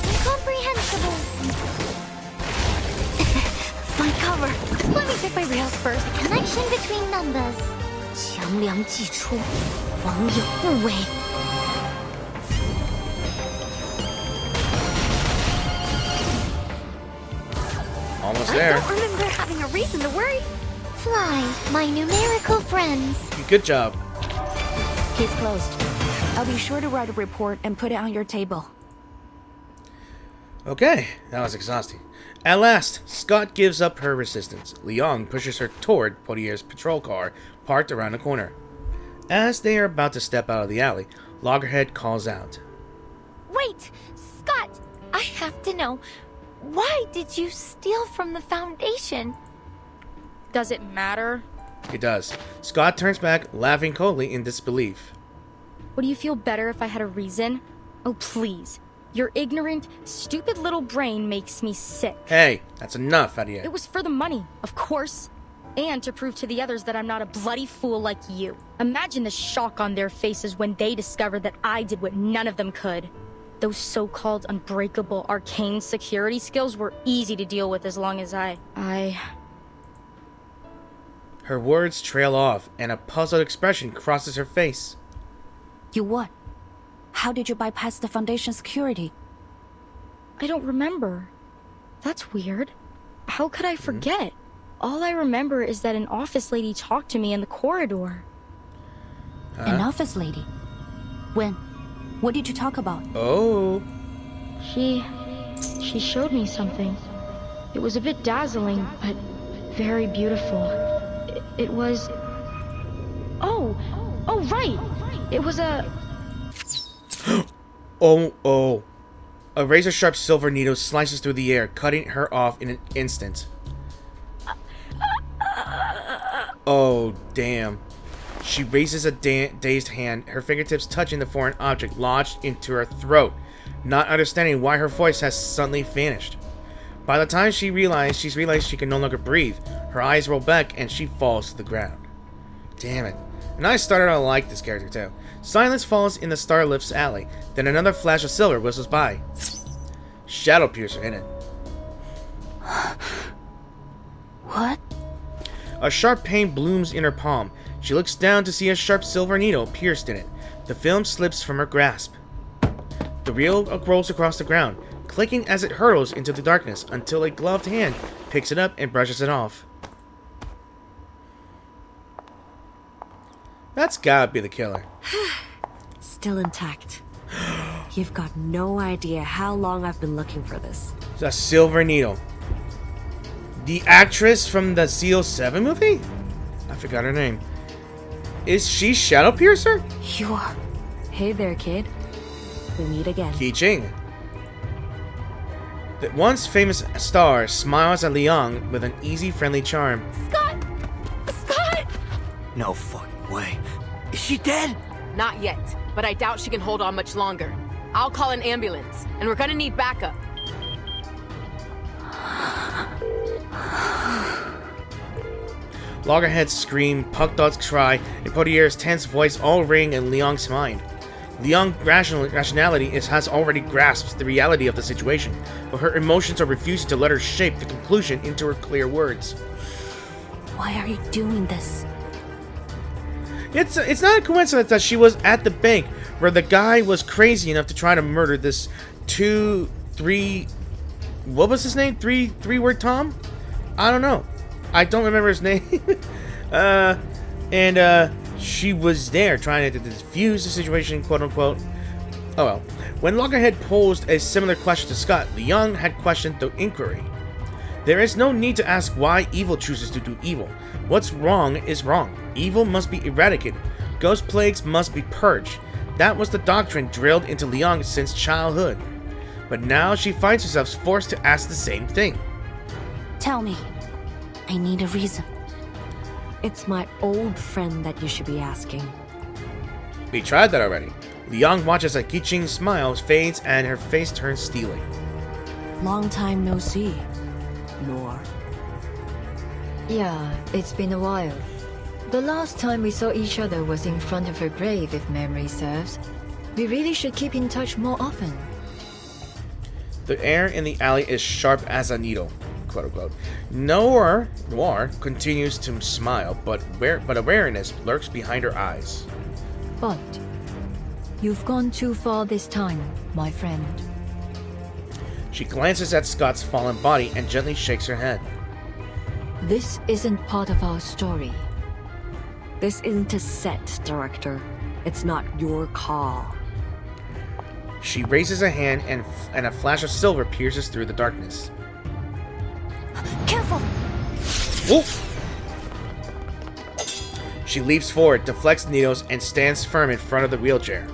Incomprehensible. My cover. Let me check my rails first. Connection between numbers. 强梁既出，王有不为。Almost there. I don't remember having a reason to worry. Fly, my numerical friends. Good job. Case closed. I'll be sure to write a report and put it on your table. Okay, that was exhausting. At last, Scott gives up her resistance. Liang pushes her toward Potier's patrol car, parked around the corner. As they are about to step out of the alley, Loggerhead calls out. Wait, Scott, I have to know. Why did you steal from the Foundation? Does it matter? It does. Scott turns back, laughing coldly in disbelief. Would you feel better if I had a reason? Oh, please. Your ignorant, stupid little brain makes me sick. Hey, that's enough out of you. It was for the money, of course. And to prove to the others that I'm not a bloody fool like you. Imagine the shock on their faces when they discovered that I did what none of them could. Those so-called unbreakable arcane security skills were easy to deal with as long as I... Her words trail off, and a puzzled expression crosses her face. You what? How did you bypass the Foundation security? I don't remember. That's weird. How could I forget? All I remember is that an office lady talked to me in the corridor. An office lady? When? What did you talk about? Oh. She showed me something. It was a bit dazzling, but very beautiful. It was... Oh, right! It was a... Oh. A razor-sharp silver needle slices through the air, cutting her off in an instant. Oh, damn. She raises a dazed hand, her fingertips touching the foreign object lodged into her throat, not understanding why her voice has suddenly vanished. By the time she's realized she can no longer breathe, her eyes roll back and she falls to the ground. Damn it. And I started to like this character too. Silence falls in the Starlift's alley, then another flash of silver whistles by. Shadowpiercer in it. What? A sharp pain blooms in her palm. She looks down to see a sharp silver needle pierced in it. The film slips from her grasp. The reel rolls across the ground, clicking as it hurtles into the darkness until a gloved hand picks it up and brushes it off. That's gotta be the killer. Still intact. You've got no idea how long I've been looking for this. It's a silver needle. The actress from the Seal 7 movie? I forgot her name. Is she Shadowpiercer? You are... Hey there, kid. We meet again. Qi Xing. The once famous star smiles at Liang with an easy, friendly charm. Scott! Scott! No fucking way. Is she dead? Not yet, but I doubt she can hold on much longer. I'll call an ambulance, and we're gonna need backup. Loggerhead's scream, Puckdog's cry, and Potier's tense voice all ring in Liang's mind. Liang's rationality has already grasped the reality of the situation, but her emotions are refusing to let her shape the conclusion into her clear words. Why are you doing this? It's not a coincidence that she was at the bank where the guy was crazy enough to try to murder this what was his name? Three-word Tom? I don't know. I don't remember his name. She was there trying to defuse the situation, quote unquote. Oh well. When Loggerhead posed a similar question to Scott, Liang had questioned the inquiry. There is no need to ask why evil chooses to do evil. What's wrong is wrong. Evil must be eradicated. Ghost plagues must be purged. That was the doctrine drilled into Liang since childhood. But now she finds herself forced to ask the same thing. Tell me. I need a reason. It's my old friend that you should be asking. We tried that already. Liang watches as Qi Xing's smile fades and her face turns steely. Long time no see, Noire. Yeah, it's been a while. The last time we saw each other was in front of her grave, if memory serves. We really should keep in touch more often. The air in the alley is sharp as a needle, quote unquote. Noire continues to smile, but awareness lurks behind her eyes. But you've gone too far this time, my friend. She glances at Scott's fallen body and gently shakes her head. This isn't part of our story. This isn't a set, Director. It's not your call. She raises a hand and a flash of silver pierces through the darkness. Careful! Woof! She leaps forward, deflects the needles, and stands firm in front of the wheelchair.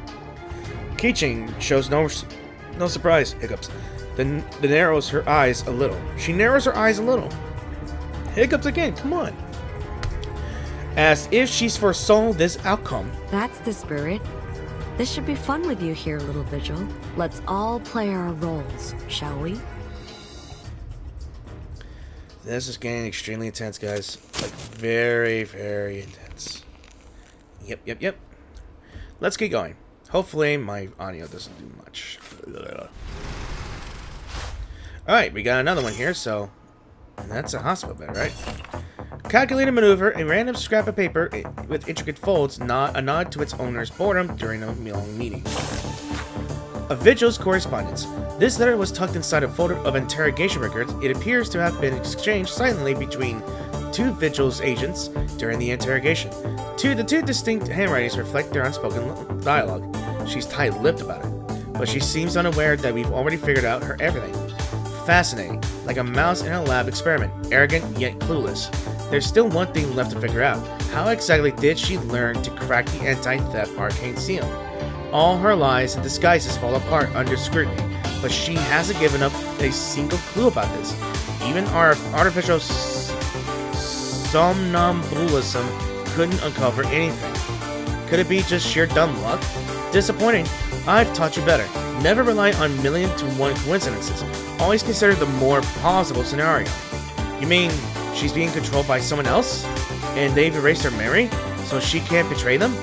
Qi Xing shows no surprise, hiccups. Then narrows her eyes a little. She narrows her eyes a little. Hiccups again, come on. As if she's foresaw this outcome. That's the spirit. This should be fun with you here, little Vigil. Let's all play our roles, shall we? This is getting extremely intense, guys. Like, very, very intense. Yep. Let's get going. Hopefully my audio doesn't do much. Alright, we got another one here, so... That's a hospital bed, right? Calculated maneuver, a random scrap of paper with intricate folds, a nod to its owner's boredom during a long meeting. A vigil's correspondence. This letter was tucked inside a folder of interrogation records. It appears to have been exchanged silently between two vigil's agents during the interrogation. The two distinct handwritings reflect their unspoken dialogue. She's tight-lipped about it, but she seems unaware that we've already figured out her everything. Fascinating, like a mouse in a lab experiment, arrogant yet clueless. There's still one thing left to figure out. How exactly did she learn to crack the anti-theft arcane seal? All her lies and disguises fall apart under scrutiny, but she hasn't given up a single clue about this. Even our artificial somnambulism couldn't uncover anything. Could it be just sheer dumb luck? Disappointing. I've taught you better. Never rely on million-to-one coincidences. Always consider the more plausible scenario. You mean she's being controlled by someone else? And they've erased her memory? So she can't betray them?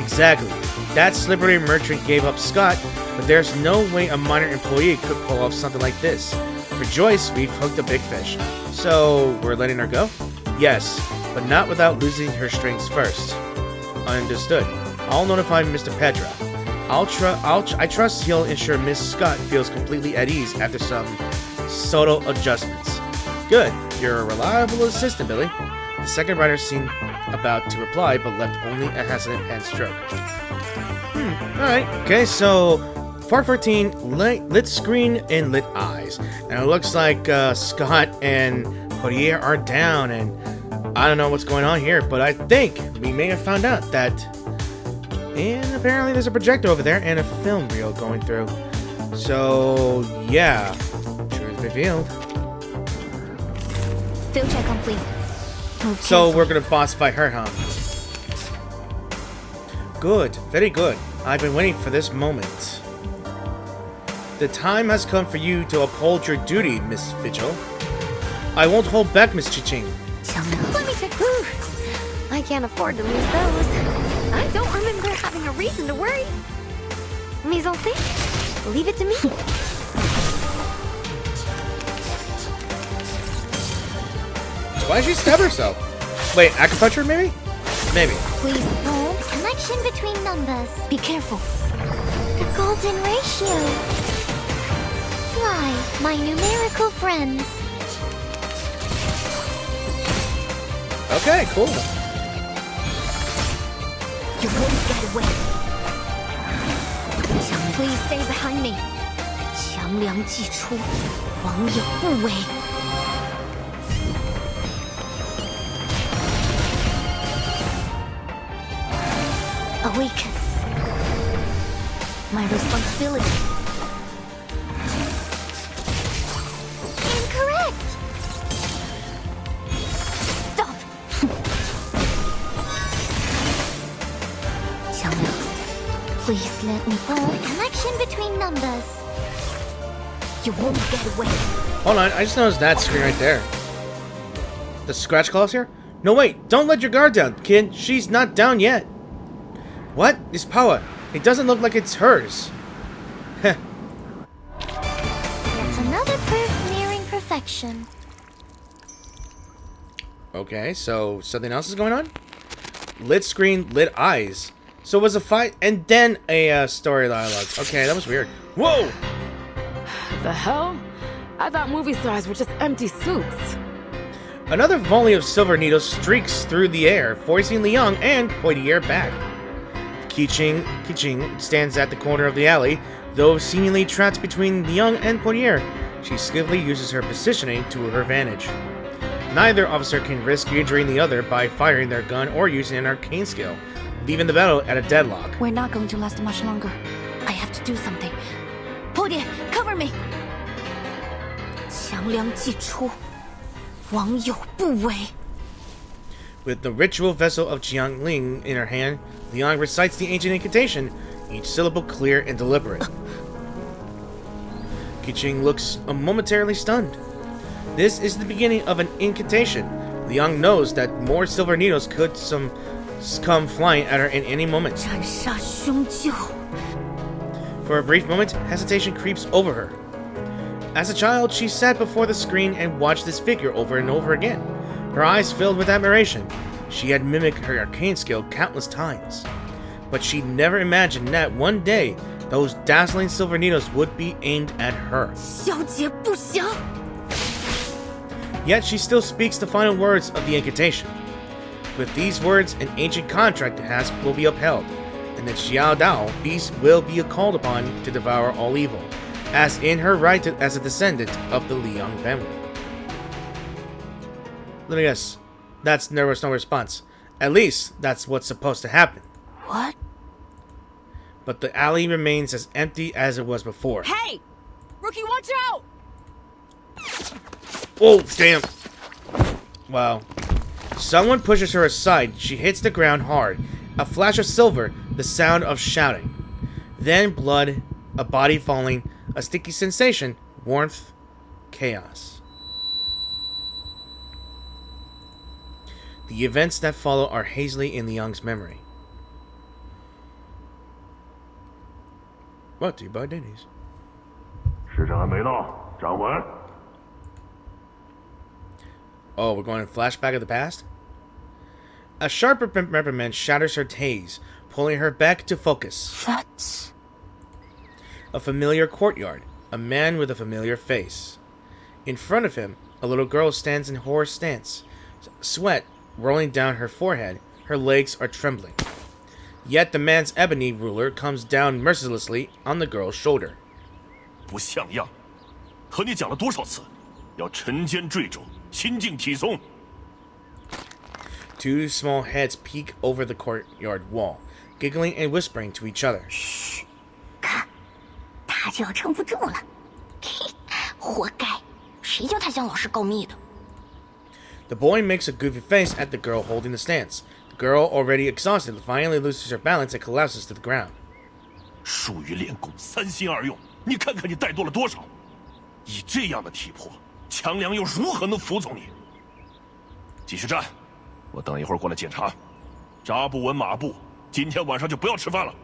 Exactly. That slippery merchant gave up Scott, but there's no way a minor employee could pull off something like this. Rejoice, we've hooked a big fish. So, we're letting her go? Yes, but not without losing her strings first. Understood. I'll notify Mr. Pedra. I trust he'll ensure Miss Scott feels completely at ease after some subtle adjustments. Good. You're a reliable assistant, Billy. The second writer seemed about to reply, but left only a hesitant pen stroke. Alright. Okay, so... Part 14, lit screen and lit eyes. And it looks like Scott and Poirier are down, and I don't know what's going on here, but I think we may have found out that... And apparently there's a projector over there and a film reel going through. So, yeah. Truth revealed. Field check complete. So we're gonna boss fight her, huh? Good. Very good. I've been waiting for this moment. The time has come for you to uphold your duty, Miss Vigil. I won't hold back, Miss Qi Xing. Let me check. I can't afford to lose those. I don't remember having a reason to worry. Mise en scène? Leave it to me. Why did she stab herself? Wait, acupuncture maybe? Maybe. Please, no. Connection between numbers. Be careful. The golden ratio. Fly, my numerical friends. Okay, cool. You won't get away. Please stay behind me. 强梁既出，王有不为。 Awaken. My responsibility. Incorrect. Stop. Xiangliang, please let me go. Connection between numbers. You won't get away. Hold on, I just noticed that screen right there. The scratch claws here? No, wait, don't let your guard down, kid. She's not down yet. What? This power. It doesn't look like it's hers. That's another proof nearing perfection. Okay, so something else is going on? Lit screen, lit eyes. So it was a fight and then a story dialogue. Okay, that was weird. Whoa! The hell? I thought movie stars were just empty suits. Another volley of silver needles streaks through the air, forcing Liang and Poitier back. Qi Xing stands at the corner of the alley, though seemingly trapped between Liang and Poitier. She skillfully uses her positioning to her advantage. Neither officer can risk injuring the other by firing their gun or using an arcane skill, leaving the battle at a deadlock. We're not going to last much longer. I have to do something. Poitier, cover me! 强梁既出，王有不为。 With the ritual vessel of Jiangling in her hand, Liang recites the ancient incantation, each syllable clear and deliberate. Qi Xing looks momentarily stunned. This is the beginning of an incantation. Liang knows that more silver needles could come flying at her in any moment. 斩杀凶舅， For a brief moment, hesitation creeps over her. As a child, she sat before the screen and watched this figure over and over again. Her eyes filled with admiration. She had mimicked her arcane skill countless times. But she never imagined that one day, those dazzling silver needles would be aimed at her. Yet she still speaks the final words of the incantation. With these words, an ancient contract will be upheld, and the Showdown beast will be called upon to devour all evil, as in her right as a descendant of the Liang family. Let me guess. That's there was no response. At least, that's what's supposed to happen. What? But the alley remains as empty as it was before. Hey! Rookie, watch out! Oh, damn. Wow. Someone pushes her aside. She hits the ground hard. A flash of silver, the sound of shouting. Then blood, a body falling, a sticky sensation, warmth, chaos. The events that follow are hazily in Liang's memory. What do you buy Denny's? 时辰还没到，掌稳。 Oh, we're going in flashback of the past? A sharp reprimand shatters her haze, pulling her back to focus. That's... A familiar courtyard, a man with a familiar face. In front of him, a little girl stands in horror stance, sweat rolling down her forehead, her legs are trembling. Yet the man's ebony ruler comes down mercilessly on the girl's shoulder. 不像样，和你讲了多少次，要沉肩坠肘，心静体松。 Two small heads peek over the courtyard wall, giggling and whispering to each other. 看，他就要撑不住了，嘿，活该，谁叫他向老师告密的？ The boy makes a goofy face at the girl holding the stance. The girl, already exhausted, finally loses her balance and collapses to the ground. 术与练功，三心二用，你看看你怠惰了多少！以这样的体魄，强梁又如何能服从你？继续站，我等一会儿过来检查。扎不稳马步，今天晚上就不要吃饭了。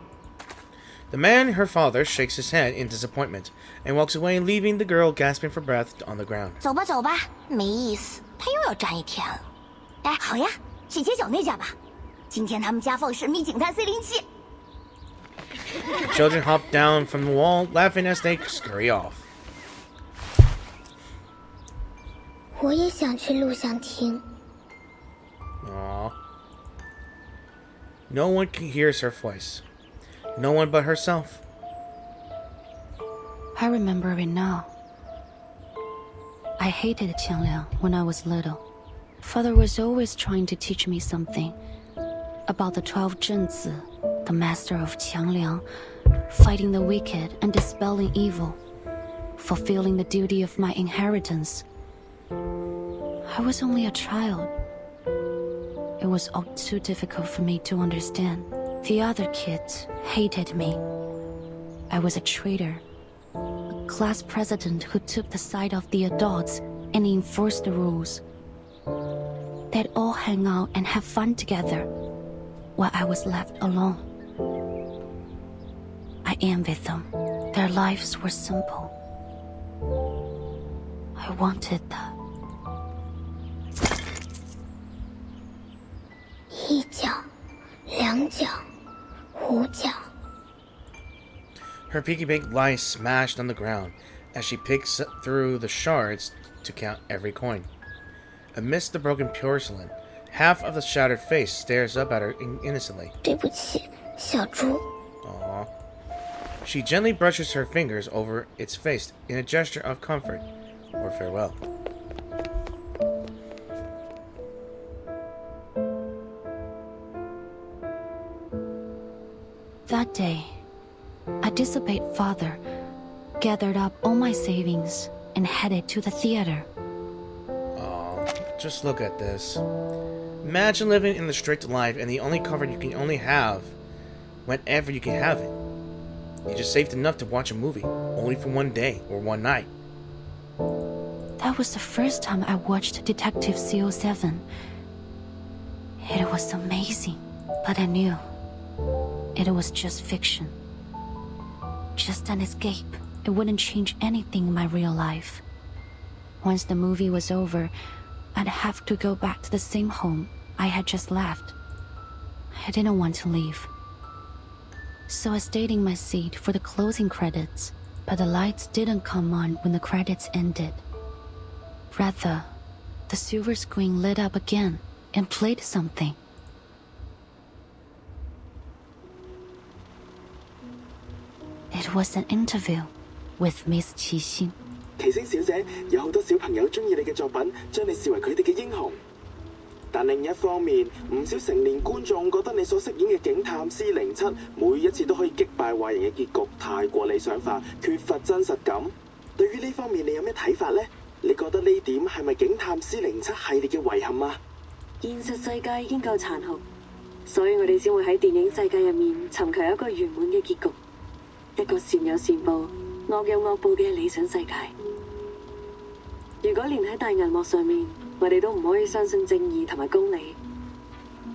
The man, her father, shakes his head in disappointment and walks away, leaving the girl gasping for breath on the ground. 走吧，走吧，没意思，他又要站一天了。哎，好呀，去街角那家吧。今天他们家放神秘警探C07。Children hop down from the wall, laughing as they scurry off. 我也想去录像厅。 Aww. No one hears her voice. No one but herself. I remember it now. I hated Qiangliang when I was little. Father was always trying to teach me something about the 12 Zhenzi, the master of Qiangliang, fighting the wicked and dispelling evil, fulfilling the duty of my inheritance. I was only a child. It was all too difficult for me to understand. The other kids hated me. I was a traitor, a class president who took the side of the adults and enforced the rules. They'd all hang out and have fun together, while I was left alone. I envied them. Their lives were simple. I wanted that. 一脚，两脚，五脚。 Her piggy bank lies smashed on the ground as she picks through the shards to count every coin. Amidst the broken porcelain, half of the shattered face stares up at her innocently. 对不起，小猪。 Aww. She gently brushes her fingers over its face in a gesture of comfort or farewell. That day, I disobeyed Father, gathered up all my savings, and headed to the theater. Oh, just look at this. Imagine living in the strict life and the only comfort you can only have whenever you can have it. You just saved enough to watch a movie, only for one day or one night. That was the first time I watched Detective CO7. It was amazing, but I knew it was just fiction. Just an escape. It wouldn't change anything in my real life. Once the movie was over, I'd have to go back to the same home I had just left. I didn't want to leave. So I stayed in my seat for the closing credits, but the lights didn't come on when the credits ended. Rather, the silver screen lit up again and played something. It was an interview with Miss Qi Xing. 奇星小姐，有好多小朋友中意你嘅作品，將你視為佢哋嘅英雄。但另一方面，唔少成年觀眾覺得你所飾演嘅警探C07每一次都可以擊敗壞人嘅結局太過理想化，缺乏真實感。對於呢方面，你有咩睇法呢？你覺得呢點係咪警探C07系列嘅遺憾啊？現實世界已經夠殘酷，所以我哋先會喺電影世界入面尋求一個圓滿嘅結局，一個善有善報、惡有惡報嘅理想世界。如果連喺大銀幕上面，我哋都唔可以相信正義同埋公理，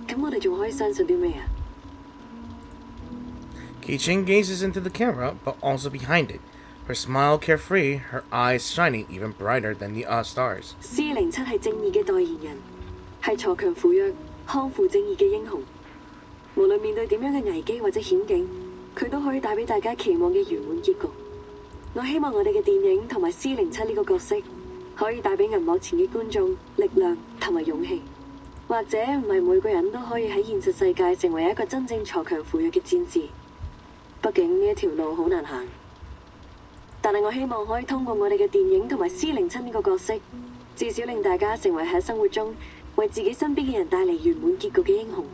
咁我哋仲可以相信啲咩啊？ Qi Xing gazes into the camera, but also behind it. Her smile carefree, her eyes shining even brighter than the stars. C07係正義嘅代言人，係鋤強扶弱、匡扶正義嘅英雄。無論面對點樣嘅危機或者險境，佢都可以帶俾大家期望嘅圓滿結局。我希望我哋嘅電影同埋C07呢個角色，可以帶俾銀幕前嘅觀眾力量同埋勇氣。或者唔係每個人都可以喺現實世界成為一個真正鋤強扶弱嘅戰士，畢竟呢一條路好難行。但係我希望可以通過我哋嘅電影同埋C07呢個角色，至少令大家成為喺生活中為自己身邊嘅人帶嚟圓滿結局嘅英雄。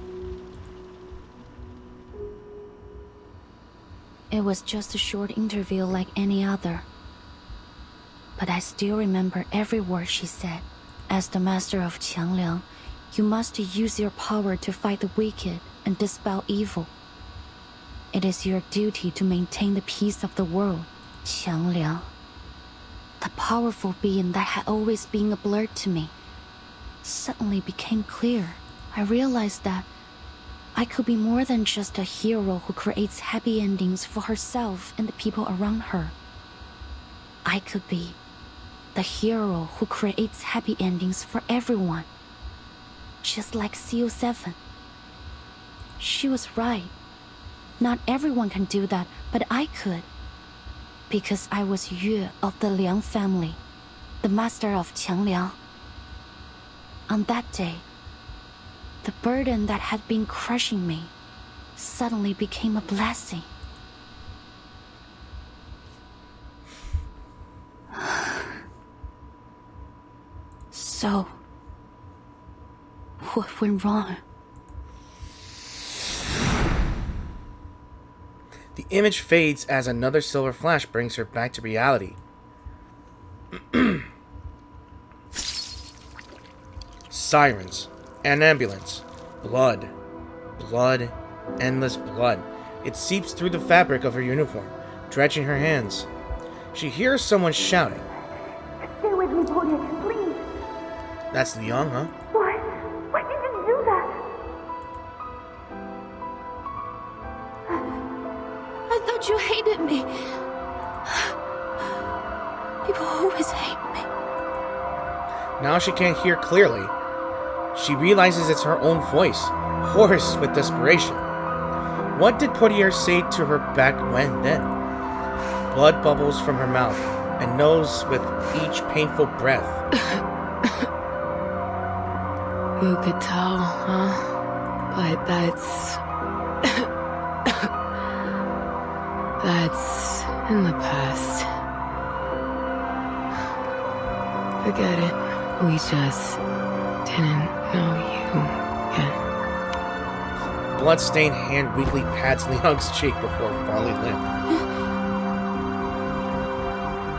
It was just a short interview like any other. But I still remember every word she said. As the master of Qiangliang, you must use your power to fight the wicked and dispel evil. It is your duty to maintain the peace of the world, Qiangliang. The powerful being that had always been a blur to me suddenly became clear. I realized that I could be more than just a hero who creates happy endings for herself and the people around her. I could be the hero who creates happy endings for everyone. Just like CO7. She was right. Not everyone can do that, but I could. Because I was Yue of the Liang family, the master of Qiangliang. On that day, the burden that had been crushing me suddenly became a blessing. So, what went wrong? The image fades as another silver flash brings her back to reality. Sirens. An ambulance. Blood. Blood. Endless blood. It seeps through the fabric of her uniform, drenching her hands. She hears someone shouting. Stay with me, Pony, please. That's Liang, huh? Why? Why did you do that? I thought you hated me. People always hate me. Now she can't hear clearly. She realizes it's her own voice, hoarse with desperation. What did Portier say to her back when then? Blood bubbles from her mouth and nose with each painful breath. Who could tell, huh? But that's... that's in the past. Forget it. We just didn't know you yet. Blood-stained hand weakly pats Liang's cheek before falling limp.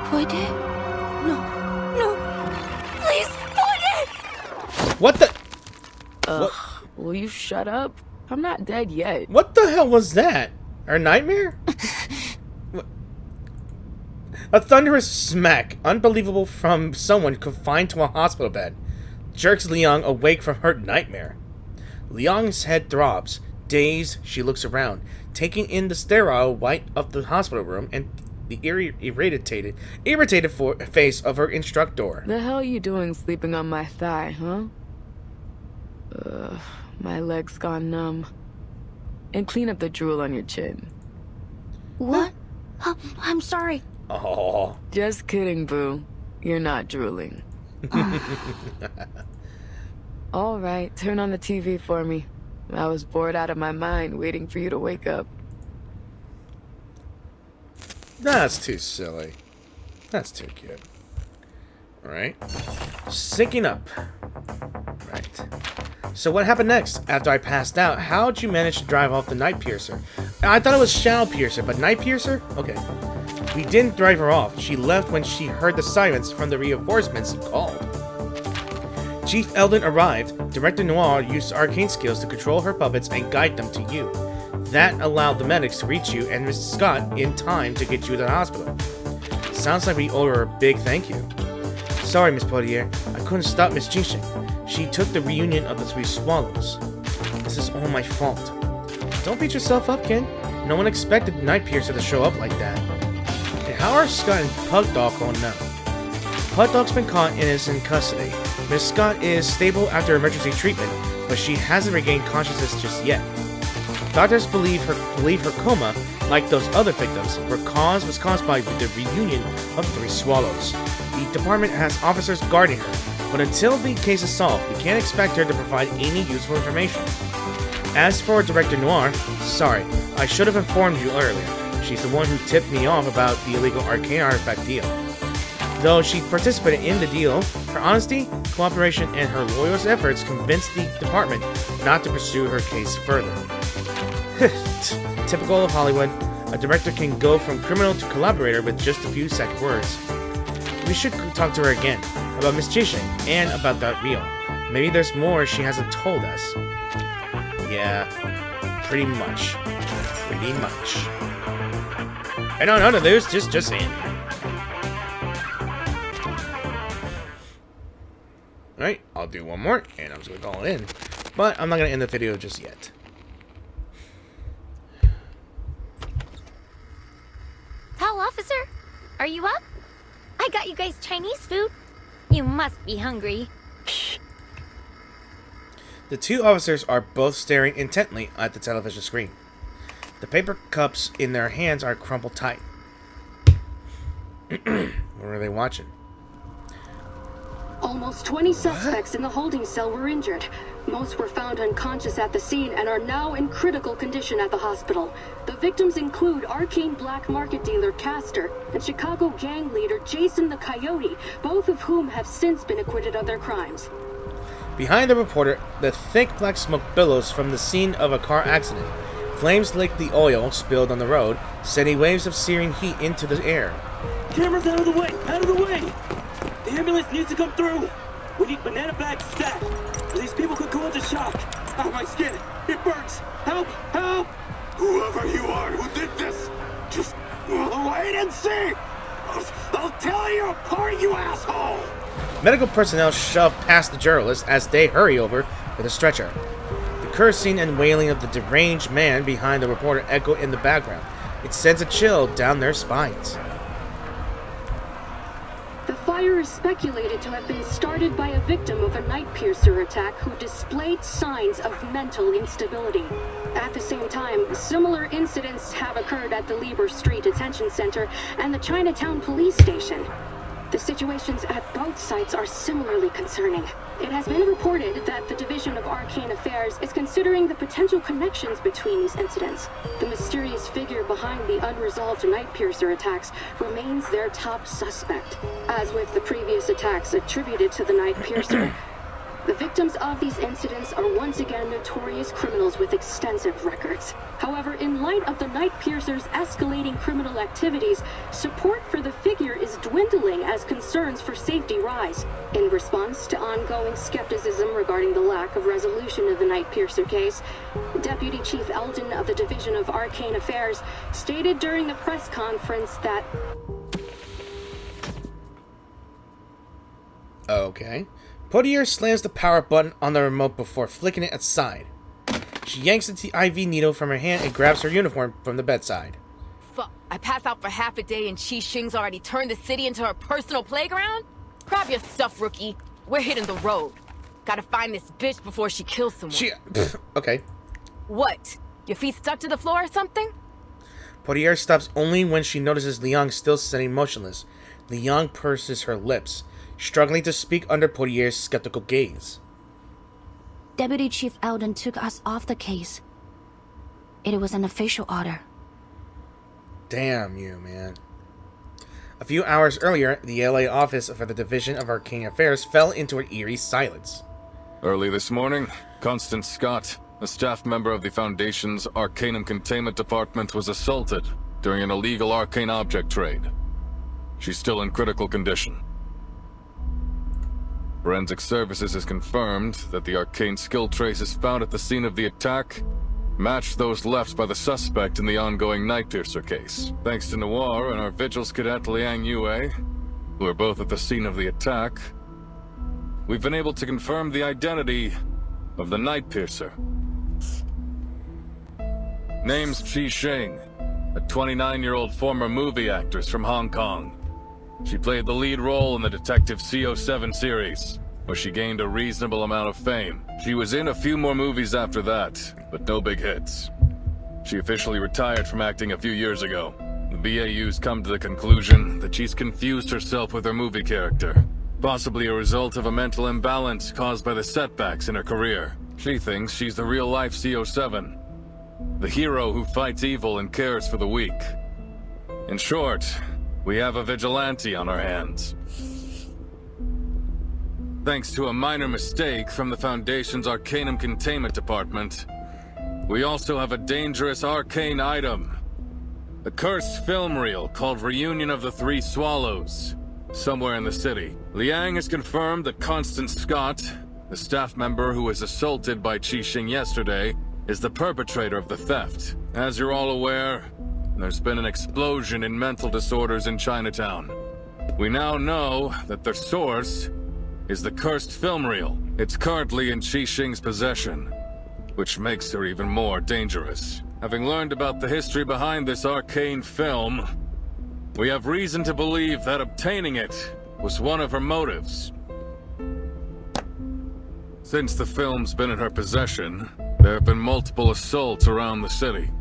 Portier? No. Please, Portier! What the... Ugh, will you shut up? I'm not dead yet. What the hell was that? Our nightmare? A thunderous smack, unbelievable from someone confined to a hospital bed, jerks Liang awake from her nightmare. Liang's head throbs, Dazed, she looks around, taking in the sterile white of the hospital room and the irritated face of her instructor. The hell you doing sleeping on my thigh, huh? My leg's gone numb. And clean up the drool on your chin. What? I'm sorry. Oh. Just kidding, boo. You're not drooling. All right, turn on the TV for me. I was bored out of my mind waiting for you to wake up. That's too silly. That's too cute. Alright. Syncing up. Right. So what happened next? After I passed out, how'd you manage to drive off the Nightpiercer? I thought it was Showpiercer, but Nightpiercer? Okay. We didn't drive her off. She left when she heard the sirens from the reinforcements you called. Chief Eldon arrived. Director Noire used arcane skills to control her puppets and guide them to you. That allowed the medics to reach you and Miss Scott in time to get you to the hospital. Sounds like we owe her a big thank you. Sorry, Miss Potier. I couldn't stop Miss Qi Xing. She took the reunion of the three swallows. This is all my fault. Don't beat yourself up, Ken. No one expected Nightpiercer to show up like that. And how are Scott and Pugdog going now? Pugdog's been caught and is in custody. Miss Scott is stable after emergency treatment, but she hasn't regained consciousness just yet. Doctors believe her coma, like those other victims, was caused by the reunion of three swallows. The department has officers guarding her, but until the case is solved, we can't expect her to provide any useful information. As for Director Noire, sorry, I should have informed you earlier. She's the one who tipped me off about the illegal arcane artifact deal. Though she participated in the deal, her honesty, cooperation, and her loyal efforts convinced the department not to pursue her case further. Typical of Hollywood, a director can go from criminal to collaborator with just a few second words. We should talk to her again, about Miss Qi Xing, and about that reel. Maybe there's more she hasn't told us. Yeah, pretty much. Pretty much. I don't know to lose, just saying. Alright, I'll do one more, and I'm just gonna call it in. But I'm not gonna end the video just yet. Tall officer, are you up? I got you guys Chinese food. You must be hungry. The two officers are both staring intently at the television screen. The paper cups in their hands are crumpled tight. What are they watching? Almost 20 suspects in the holding cell were injured. Most were found unconscious at the scene and are now in critical condition at the hospital. The victims include arcane black market dealer Castor and Chicago gang leader Jason the Coyote, both of whom have since been acquitted of their crimes. Behind the reporter, the thick black smoke billows from the scene of a car accident. Flames lick the oil spilled on the road, sending waves of searing heat into the air. Cameras out of the way! Out of the way! The ambulance needs to come through! We need banana bags stacked! These people could go into shock! Ow, my skin! It burns! Help! Help! Whoever you are who did this, just wait and see! I'll tear you apart, you asshole! Medical personnel shove past the journalist as they hurry over with a stretcher. The cursing and wailing of the deranged man behind the reporter echo in the background. It sends a chill down their spines. The fire is speculated to have been started by a victim of a Nightpiercer attack who displayed signs of mental instability. At the same time, similar incidents have occurred at the Lieber Street Detention Center and the Chinatown police station. The situations at both sites are similarly concerning. It has been reported that the Division of Arcane Affairs is considering the potential connections between these incidents. The mysterious figure behind the unresolved Nightpiercer attacks remains their top suspect. As with the previous attacks attributed to the Nightpiercer, the victims of these incidents are once again notorious criminals with extensive records. However, in light of the Nightpiercer's escalating criminal activities, support for the figure is dwindling as concerns for safety rise. In response to ongoing skepticism regarding the lack of resolution of the Nightpiercer case, Deputy Chief Eldon of the Division of Arcane Affairs stated during the press conference that... Okay. Potier slams the power button on the remote before flicking it aside. She yanks the IV needle from her hand and grabs her uniform from the bedside. Fuck, I pass out for half a day and Qi Xing's already turned the city into her personal playground? Grab your stuff, rookie. We're hitting the road. Gotta find this bitch before she kills someone. Okay. What? Your feet stuck to the floor or something? Portier stops only when she notices Liang still sitting motionless. Liang purses her lips, struggling to speak under Portier's skeptical gaze. Deputy Chief Eldon took us off the case. It was an official order. Damn you, man. A few hours earlier, the LA office for the Division of Arcane Affairs fell into an eerie silence. Early this morning, Constance Scott, a staff member of the Foundation's Arcanum Containment Department, was assaulted during an illegal arcane object trade. She's still in critical condition. Forensic Services has confirmed that the arcane skill traces found at the scene of the attack matched those left by the suspect in the ongoing Nightpiercer case. Thanks to Noire and our vigils cadet Liang Yue, who are both at the scene of the attack, we've been able to confirm the identity of the Nightpiercer. Name's Qi Xing, a 29-year-old former movie actress from Hong Kong. She played the lead role in the Detective CO7 series, where she gained a reasonable amount of fame. She was in a few more movies after that, but no big hits. She officially retired from acting a few years ago. The BAU's come to the conclusion that she's confused herself with her movie character, possibly a result of a mental imbalance caused by the setbacks in her career. She thinks she's the real-life CO7, the hero who fights evil and cares for the weak. In short, we have a vigilante on our hands. Thanks to a minor mistake from the Foundation's Arcanum Containment Department, we also have a dangerous arcane item. A cursed film reel called Reunion of the Three Swallows, somewhere in the city. Liang has confirmed that Constance Scott, the staff member who was assaulted by Qi Xing yesterday, is the perpetrator of the theft. As you're all aware, there's been an explosion in mental disorders in Chinatown. We now know that their source is the cursed film reel. It's currently in Qi Xing's possession, which makes her even more dangerous. Having learned about the history behind this arcane film, we have reason to believe that obtaining it was one of her motives. Since the film's been in her possession, there have been multiple assaults around the city,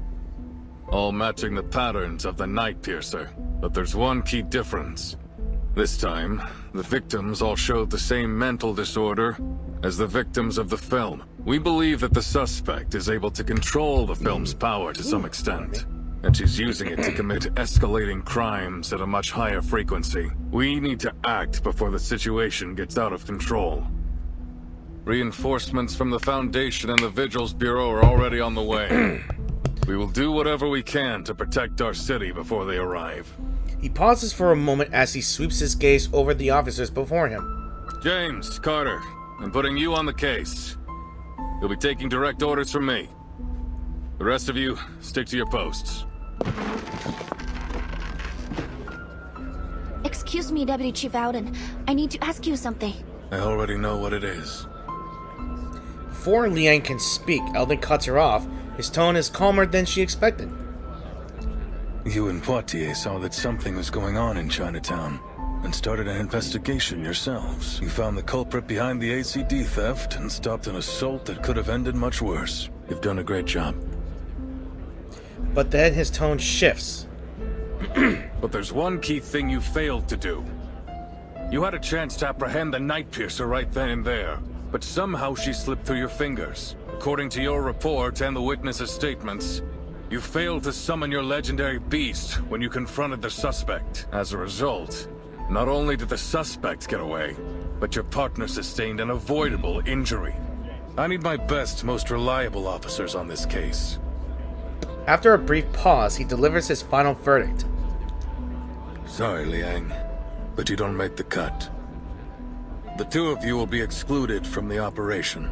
all matching the patterns of the Nightpiercer. But there's one key difference. This time, the victims all showed the same mental disorder as the victims of the film. We believe that the suspect is able to control the film's power to some extent, and she's using it to commit escalating crimes at a much higher frequency. We need to act before the situation gets out of control. Reinforcements from the Foundation and the Vigils Bureau are already on the way. We will do whatever we can to protect our city before they arrive. He pauses for a moment as he sweeps his gaze over the officers before him. James, Carter, I'm putting you on the case. You'll be taking direct orders from me. The rest of you, stick to your posts. Excuse me, Deputy Chief Eldon. I need to ask you something. I already know what it is. Before Liang can speak, Eldon cuts her off. His tone is calmer than she expected. You and Poitier saw that something was going on in Chinatown, and started an investigation yourselves. You found the culprit behind the ACD theft, and stopped an assault that could have ended much worse. You've done a great job. But then his tone shifts. But there's one key thing you failed to do. You had a chance to apprehend the Nightpiercer right then and there, but somehow she slipped through your fingers. According to your report and the witnesses' statements, you failed to summon your legendary beast when you confronted the suspect. As a result, not only did the suspect get away, but your partner sustained an avoidable injury. I need my best, most reliable officers on this case. After a brief pause, he delivers his final verdict. Sorry, Liang, but you don't make the cut. The two of you will be excluded from the operation.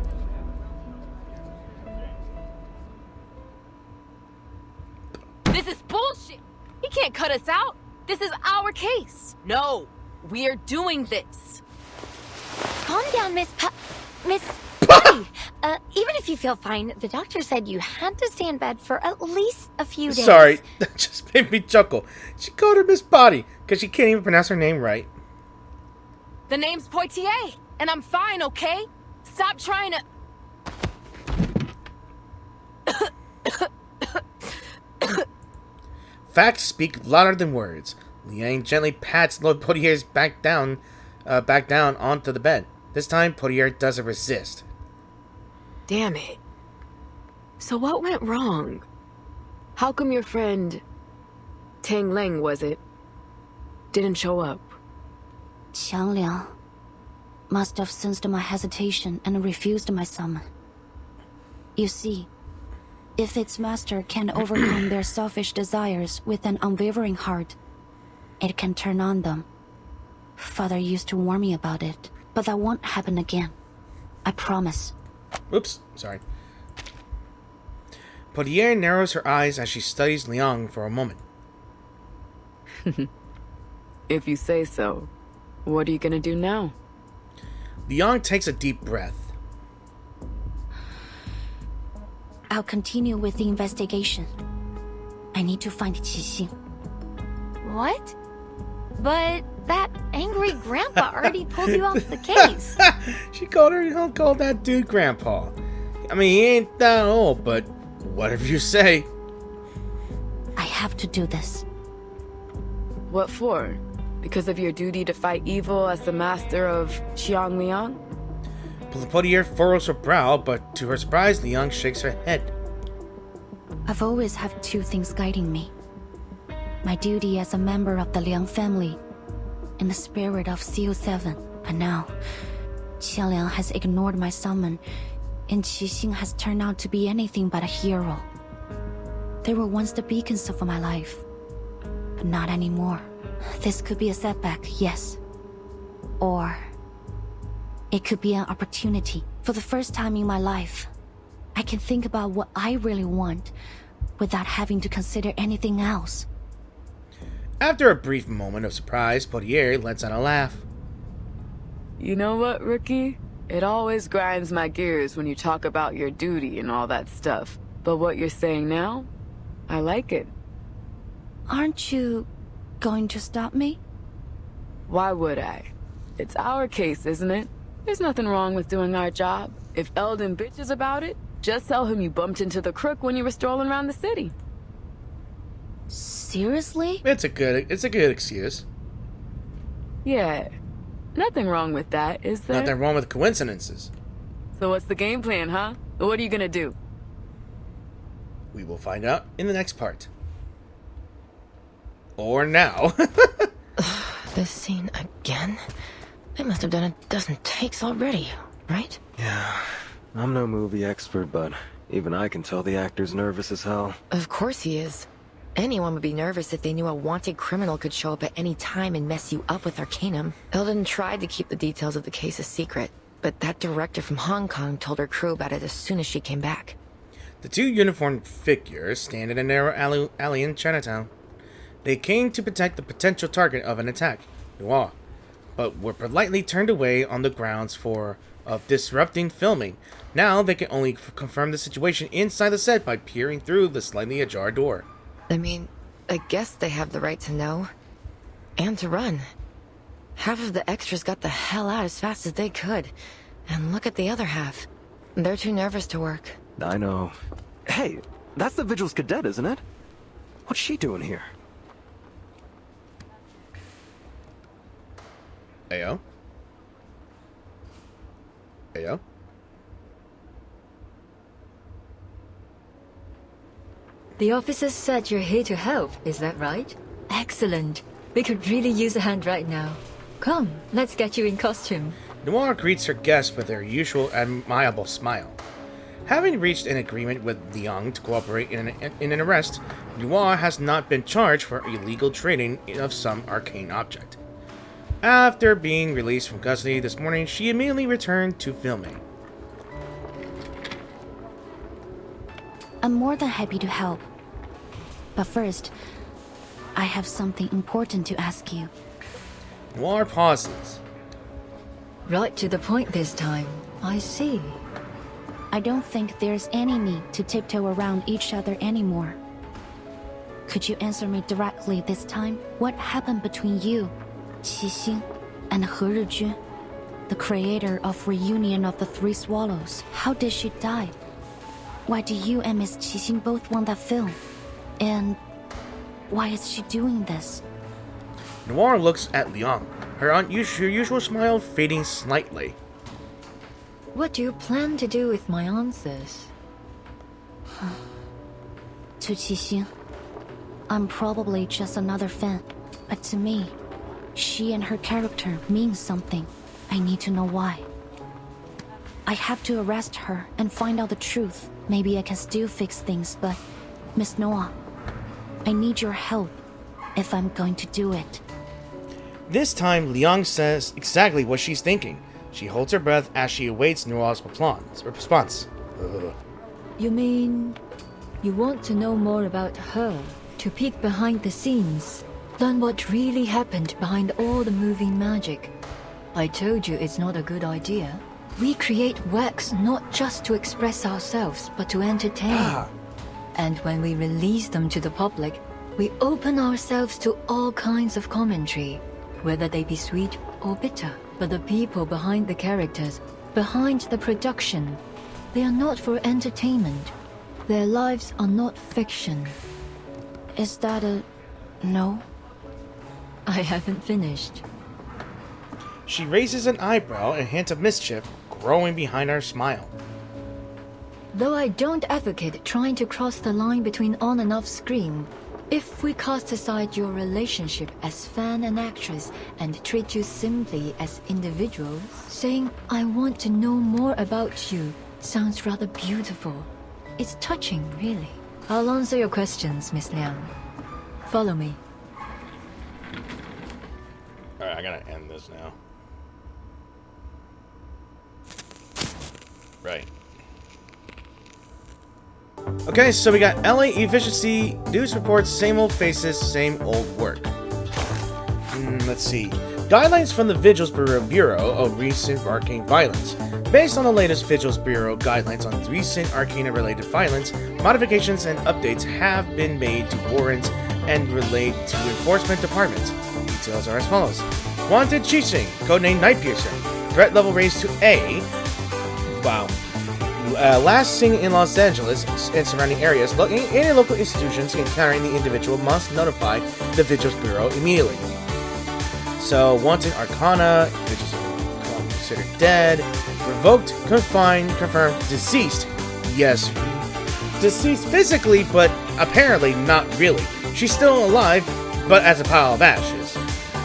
This is bullshit! He can't cut us out! This is our case! No! We're doing this! Calm down, Miss... Hey, even if you feel fine, the doctor said you had to stay in bed for at least a few days. Sorry, that just made me chuckle. She called her Miss Body because she can't even pronounce her name right. The name's Poitier, and I'm fine, okay? Stop trying to... Facts speak louder than words. Liang gently pats Lord Potier's back down onto the bed. This time, Potier doesn't resist. Damn it. So what went wrong? How come your friend... Tang Leng, was it? Didn't show up? Qiang Liang must have sensed my hesitation and refused my summon. You see, if its master can overcome their selfish desires with an unwavering heart, it can turn on them. Father used to warn me about it, but that won't happen again. I promise. Oops, sorry. Potier narrows her eyes as she studies Liang for a moment. If you say so. What are you gonna do now? Liang takes a deep breath. I'll continue with the investigation. I need to find Qi Xing. What? But that angry grandpa already pulled you off the case. She called that dude Grandpa. I mean, he ain't that old, but whatever you say. I have to do this. What for? Because of your duty to fight evil as the master of Xiang Liang? Potier furrows her brow, but to her surprise, Liang shakes her head. I've always had two things guiding me. My duty as a member of the Liang family, and the spirit of CO7. And now, Qiang Liang has ignored my summon, and Qi Xing has turned out to be anything but a hero. They were once the beacons of my life, but not anymore. This could be a setback, yes. Or it could be an opportunity. For the first time in my life, I can think about what I really want without having to consider anything else. After a brief moment of surprise, Potier lets out a laugh. You know what, Rookie? It always grinds my gears when you talk about your duty and all that stuff. But what you're saying now, I like it. Aren't you going to stop me? Why would I? It's our case, isn't it? There's nothing wrong with doing our job. If Eldon bitches about it, just tell him you bumped into the crook when you were strolling around the city. Seriously? It's a good excuse. Yeah. Nothing wrong with that, is there? Nothing wrong with coincidences. So what's the game plan, huh? What are you gonna do? We will find out in the next part. Or now. This scene again? They must have done a dozen takes already, right? Yeah. I'm no movie expert, but even I can tell the actor's nervous as hell. Of course he is. Anyone would be nervous if they knew a wanted criminal could show up at any time and mess you up with Arcanum. Eldon tried to keep the details of the case a secret, but that director from Hong Kong told her crew about it as soon as she came back. The two uniformed figures stand in a narrow alley in Chinatown. They came to protect the potential target of an attack, Noire, but were politely turned away on the grounds of disrupting filming. Now they can only confirm the situation inside the set by peering through the slightly ajar door. I mean, I guess they have the right to know. And to run. Half of the extras got the hell out as fast as they could. And look at the other half. They're too nervous to work. I know. Hey, that's the Vigil's cadet, isn't it? What's she doing here? Ayo? Ayo? The officers said you're here to help, is that right? Excellent. We could really use a hand right now. Come, let's get you in costume. Noire greets her guests with her usual admirable smile. Having reached an agreement with Liang to cooperate in an arrest, Noire has not been charged for illegal trading of some arcane object. After being released from custody this morning, she immediately returned to filming. I'm more than happy to help. But first, I have something important to ask you. Noire pauses. Right to the point this time. I see. I don't think there's any need to tiptoe around each other anymore. Could you answer me directly this time? What happened between you, Qi Xing, and He Rijun, the creator of Reunion of the Three Swallows? How did she die? Why do you and Miss Qi Xing both want that film? And why is she doing this? Noire looks at Liang, her usual smile fading slightly. What do you plan to do with my answers? To Qi Xing, I'm probably just another fan, but to me, she and her character mean something. I need to know why. I have to arrest her and find out the truth. Maybe I can still fix things, but Miss Noire, I need your help if I'm going to do it. This time, Liang says exactly what she's thinking. She holds her breath as she awaits Noire's response. You mean you want to know more about her, to peek behind the scenes, learn what really happened behind all the moving magic? I told you it's not a good idea. We create works not just to express ourselves, but to entertain. And when we release them to the public, we open ourselves to all kinds of commentary, whether they be sweet or bitter. But the people behind the characters, behind the production, they are not for entertainment. Their lives are not fiction. Is that a no? I haven't finished. She raises an eyebrow, a hint of mischief growing behind her smile. Though I don't advocate trying to cross the line between on and off screen, if we cast aside your relationship as fan and actress and treat you simply as individuals, saying, I want to know more about you, sounds rather beautiful. It's touching, really. I'll answer your questions, Miss Liang. Follow me. Alright, I gotta end this now. Right. Okay, so we got LA efficiency, news reports, same old faces, same old work. Let's see. Guidelines from the Vigil's Bureau of Recent Arcane Violence. Based on the latest Vigil's Bureau guidelines on recent Arcana-related violence, modifications and updates have been made to warrants and relayed to enforcement departments. Details are as follows. Wanted Qi Xing, codename Nightpiercer. Threat level raised to A. Wow. Last seen in Los Angeles and surrounding areas, any local institutions encountering the individual must notify the Vigil's Bureau immediately. So, wanted Arcana, which is considered dead, revoked, confined, confirmed, deceased. Yes, deceased physically, but apparently not really. She's still alive, but as a pile of ashes.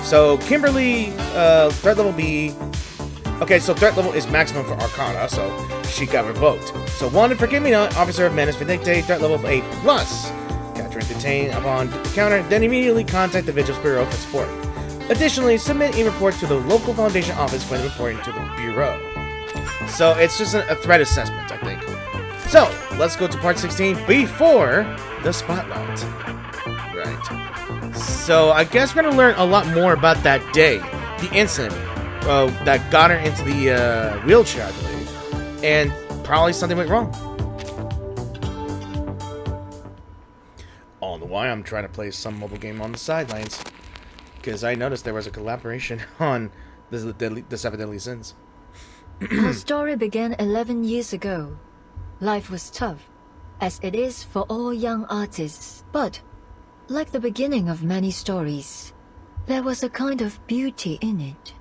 So, Kimberly, threat level B. Okay, so threat level is maximum for Arcana, so she got revoked. So, wanted Forgive Me Not, Officer of Menace Vindicte, threat level A+. Capture and detain upon encounter, then immediately contact the Vigil's Bureau for support. Additionally, submit a report to the local Foundation office when reporting to the Bureau. So, it's just a threat assessment, I think. So, let's go to part 16 before the spotlight. Right. So, I guess we're going to learn a lot more about that day, the incident that got her into the wheelchair, I believe. And probably something went wrong. All the while, I'm trying to play some mobile game on the sidelines. Because I noticed there was a collaboration on the Seven Deadly Sins. Our story began 11 years ago. Life was tough, as it is for all young artists. But, like the beginning of many stories, there was a kind of beauty in it.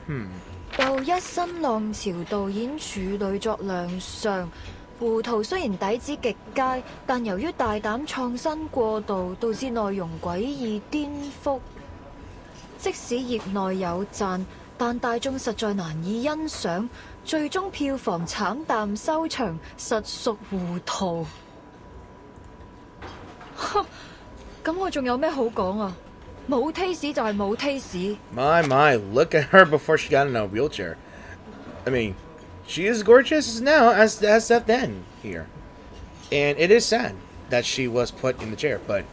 "到一新浪潮導演處女作亮相，胡圖雖然底子極佳，但由於大膽創新過度，導致內容詭異顛覆。即使業內有讚，但大眾實在難以欣賞，最終票房慘淡收場，實屬糊塗。咁我仲有咩好講啊？冇 taste 就係冇 taste。My, look at her before she got in a wheelchair. I mean, she is gorgeous now as that then here. And it is sad that she was put in the chair, but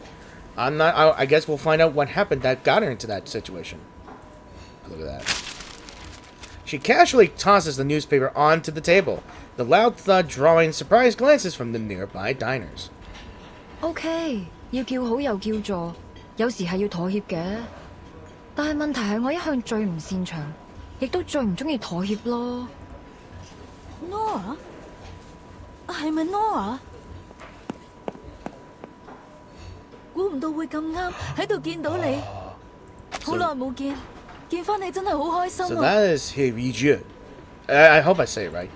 I guess we'll find out what happened that got her into that situation. Look at that. She casually tosses the newspaper onto the table, the loud thud drawing surprised glances from the nearby diners. OK， 要叫好又叫座，有時係要妥協嘅。但係問題係我一向最唔擅長，亦都最唔中意妥協咯。Noire？係咪 Noire？估唔到會咁啱喺度見到你，好耐冇見，見翻你真係好開心啊 So that is Heroine. I hope I say it right.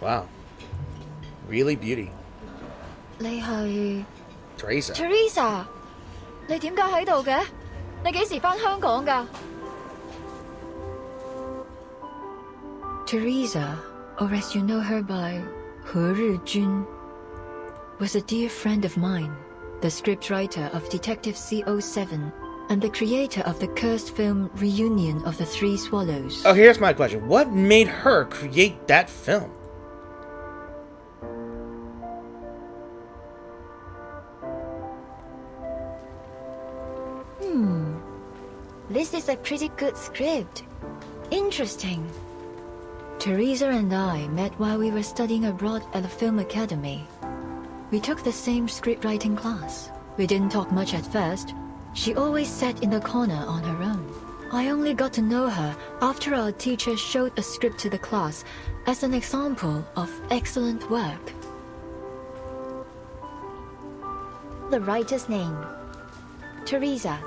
Wow. Really beauty. 你係 Teresa。 你點解喺度嘅？你幾時翻香港㗎 ？Teresa, or as you know her by 何日君, was a dear friend of mine, the scriptwriter of Detective CO7 and the creator of the cursed film Reunion of the Three Swallows. Oh, here's my question. What made her create that film? This is a pretty good script. Interesting. Teresa and I met while we were studying abroad at the Film Academy. We took the same scriptwriting class. We didn't talk much at first. She always sat in the corner on her own. I only got to know her after our teacher showed a script to the class as an example of excellent work. The writer's name, Teresa.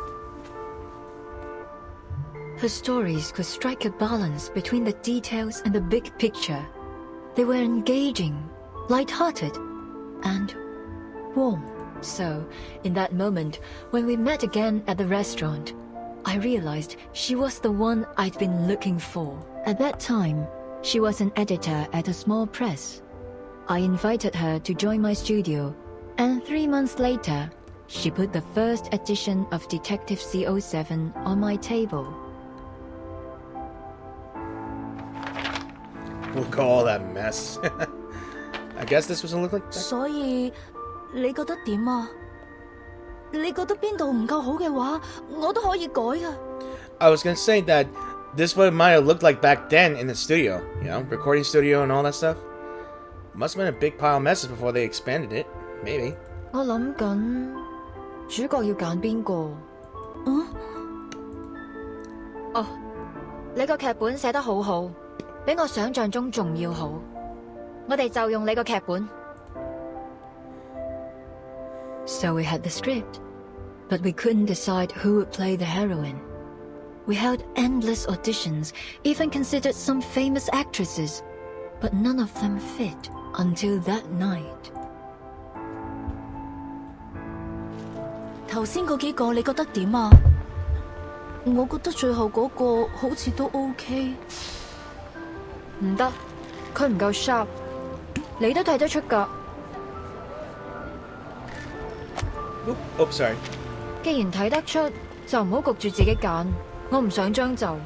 Her stories could strike a balance between the details and the big picture. They were engaging, light-hearted, and warm. So, in that moment, when we met again at the restaurant, I realized she was the one I'd been looking for. At that time, she was an editor at a small press. I invited her to join my studio, and 3 months later, she put the first edition of Detective CO7 on my table. We'll call that mess. I guess this was a look like that. 所以你覺得點啊？你覺得邊度唔夠好嘅話，我都可以改㗎。I was gonna say that this what it might have looked like back then in the studio, you know, recording studio and all that stuff. Must have been a big pile of messes before they expanded it. Maybe. 我諗緊主角要揀邊個？哦，你個劇本寫得好好。比我想象中仲要好，我哋就用你個劇本。So we had the script, but we couldn't decide who would play the heroine. We held endless auditions, even considered some famous actresses, but none of them fit until that night. 頭先嗰幾個你覺得點啊？我覺得最後嗰個好似都 OK。唔得，佢唔夠 sharp， 你都睇得出㗎。Oh, sorry. 既然睇得出，就唔好焗住自己揀，我唔想將就。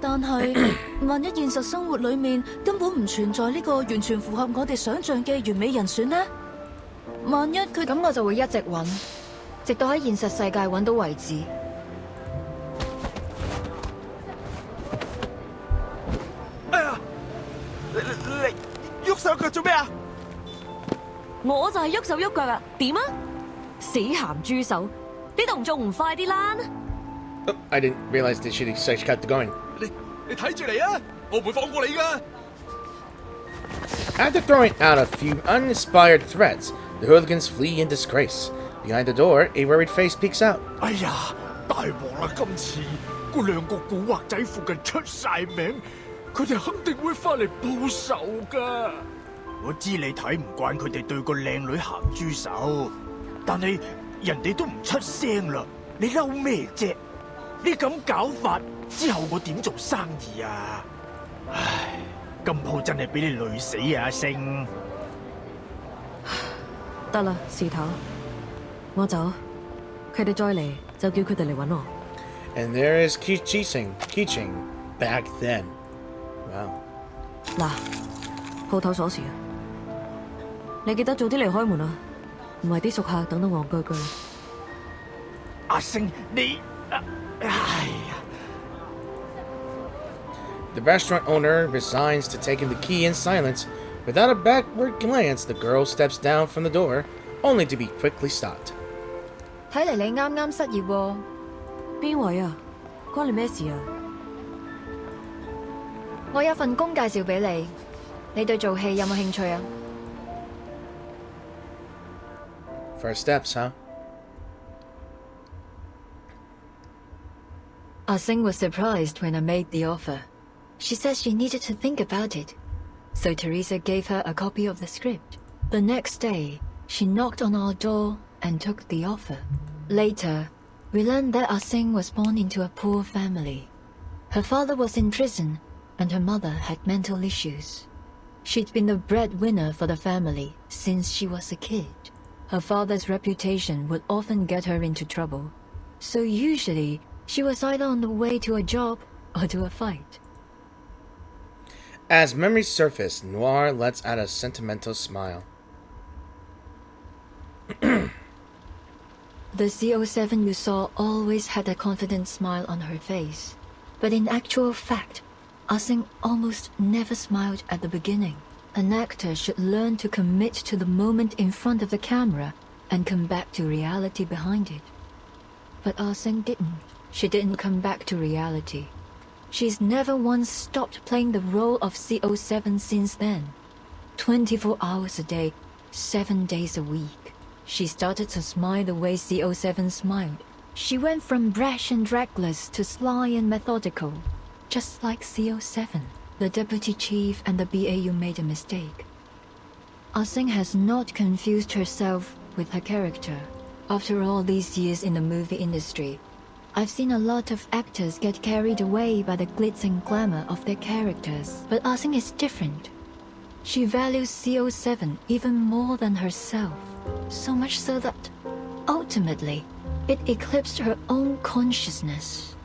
但係，萬一現實生活裡面根本唔存在呢個完全符合我哋想像嘅完美人選呢？萬一佢咁，我就會一直揾，直到喺現實世界揾到為止。你喐手腳做咩啊？我就係喐手喐腳啊！點啊？死鹹豬手！呢度仲唔快啲啦 Oh, I didn't realize that she'd actually kept going. 你睇住嚟啊！我唔會放過你㗎。After throwing out a few uninspired threats, the hooligans flee in disgrace. Behind the door, a worried face peeks out. 哎呀，大鑊啦！今次嗰兩個古惑仔附近出晒名。佢哋肯定會翻嚟報仇㗎。我知你睇唔慣佢哋對個靚女鹹豬手，但係人哋都唔出聲啦，你嬲咩啫？你咁搞法之後我點做生意啊？唉，今鋪真係俾你累死啊，阿星！得啦，事頭，我走，佢哋再嚟就叫佢哋嚟揾我。And there is Qi Xing back then. Wow. 嗱，鋪頭鎖匙啊！你記得早啲嚟開門啊，唔係啲熟客等到戇居居。阿星，你 The restaurant owner resigns to taking the key in silence. Without a backward glance, the girl steps down from the door, only to be quickly stopped. 睇嚟你啱啱失業喎。邊位啊？關你咩事啊？我有份工介紹俾你，你對做戲有冇興趣啊？ First steps, huh? Ah Sing was surprised when I made the offer. She said she needed to think about it, so Teresa gave her a copy of the script. The next day, she knocked on our door and took the offer. Later, we learned that Ah Sing was born into a poor family. Her father was in prison, and her mother had mental issues. She'd been the breadwinner for the family since she was a kid. Her father's reputation would often get her into trouble, so usually she was either on the way to a job or to a fight. As memories surface, Noire lets out a sentimental smile. The CO7 you saw always had a confident smile on her face, but in actual fact, Ah Sing almost never smiled at the beginning. An actor should learn to commit to the moment in front of the camera and come back to reality behind it. But Ah Sing didn't. She didn't come back to reality. She's never once stopped playing the role of CO7 since then. 24 hours a day, 7 days a week. She started to smile the way CO7 smiled. She went from brash and reckless to sly and methodical, just like CO7. The deputy chief and the BAU made a mistake. Ah Sing has not confused herself with her character. After all these years in the movie industry, I've seen a lot of actors get carried away by the glitz and glamour of their characters, but Ah Sing is different. She values CO7 even more than herself, so much so that, ultimately, it eclipsed her own consciousness.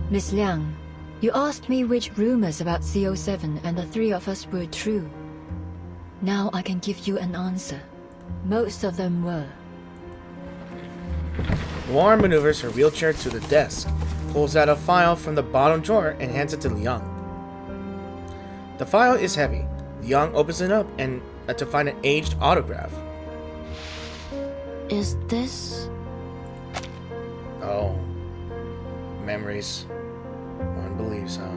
Miss Liang, you asked me which rumors about CO7 and the three of us were true. Now I can give you an answer. Most of them were. Noire maneuvers her wheelchair to the desk, pulls out a file from the bottom drawer, and hands it to Liang. The file is heavy. Liang opens it up and to find an aged autograph. Is this... Oh. Memories. One believes, huh?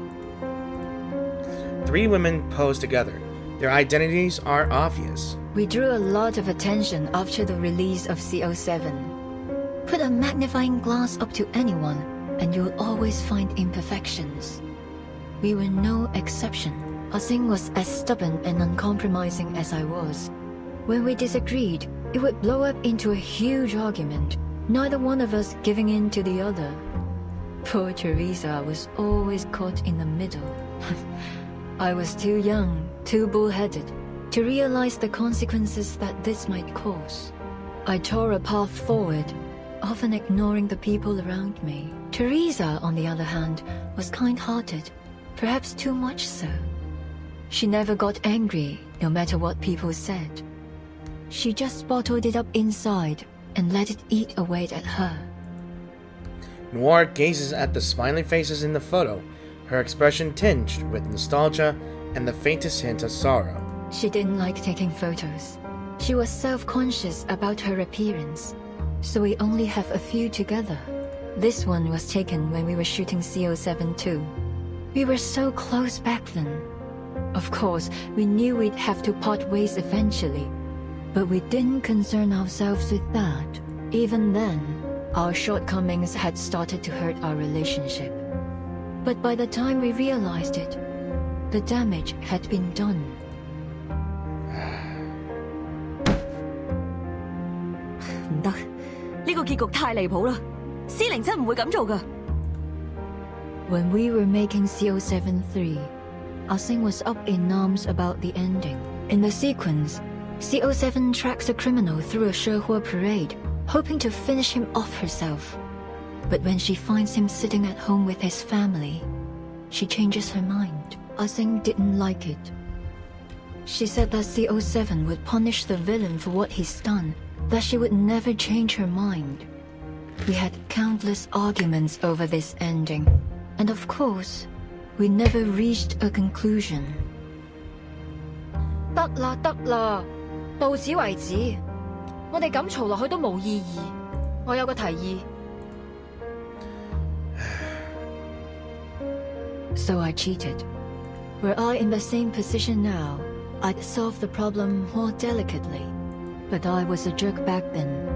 Three women pose together. Their identities are obvious. We drew a lot of attention after the release of CO7. Put a magnifying glass up to anyone, and you'll always find imperfections. We were no exception. Ah Sing was as stubborn and uncompromising as I was. When we disagreed, it would blow up into a huge argument, neither one of us giving in to the other. Poor Teresa was always caught in the middle. I was too young, too bullheaded, to realize the consequences that this might cause. I tore a path forward, often ignoring the people around me. Teresa, on the other hand, was kind-hearted, perhaps too much so. She never got angry, no matter what people said. She just bottled it up inside and let it eat away at her. Noire gazes at the smiling faces in the photo, her expression tinged with nostalgia and the faintest hint of sorrow. She didn't like taking photos. She was self-conscious about her appearance, so we only have a few together. This one was taken when we were shooting CO7 too. We were so close back then. Of course, we knew we'd have to part ways eventually, but we didn't concern ourselves with that. Even then, our shortcomings had started to hurt our relationship. But by the time we realized it, the damage had been done. 唔得，呢個結局太離譜啦！司靈真唔會咁做㗎。When we were making CO7-3, Ah Sing was up in arms about the ending. In the sequence, CO7 tracks a criminal through a Shehuo Parade, hoping to finish him off herself. But when she finds him sitting at home with his family, she changes her mind. Ah Sing didn't like it. She said that CO7 would punish the villain for what he's done, that she would never change her mind. We had countless arguments over this ending, and of course, we never reached a conclusion. 得啦得啦，到此為止。我哋咁嘈落去都冇意義。我有個提議。So I cheated. Were I in the same position now, I'd solve the problem more delicately. But I was a jerk back then.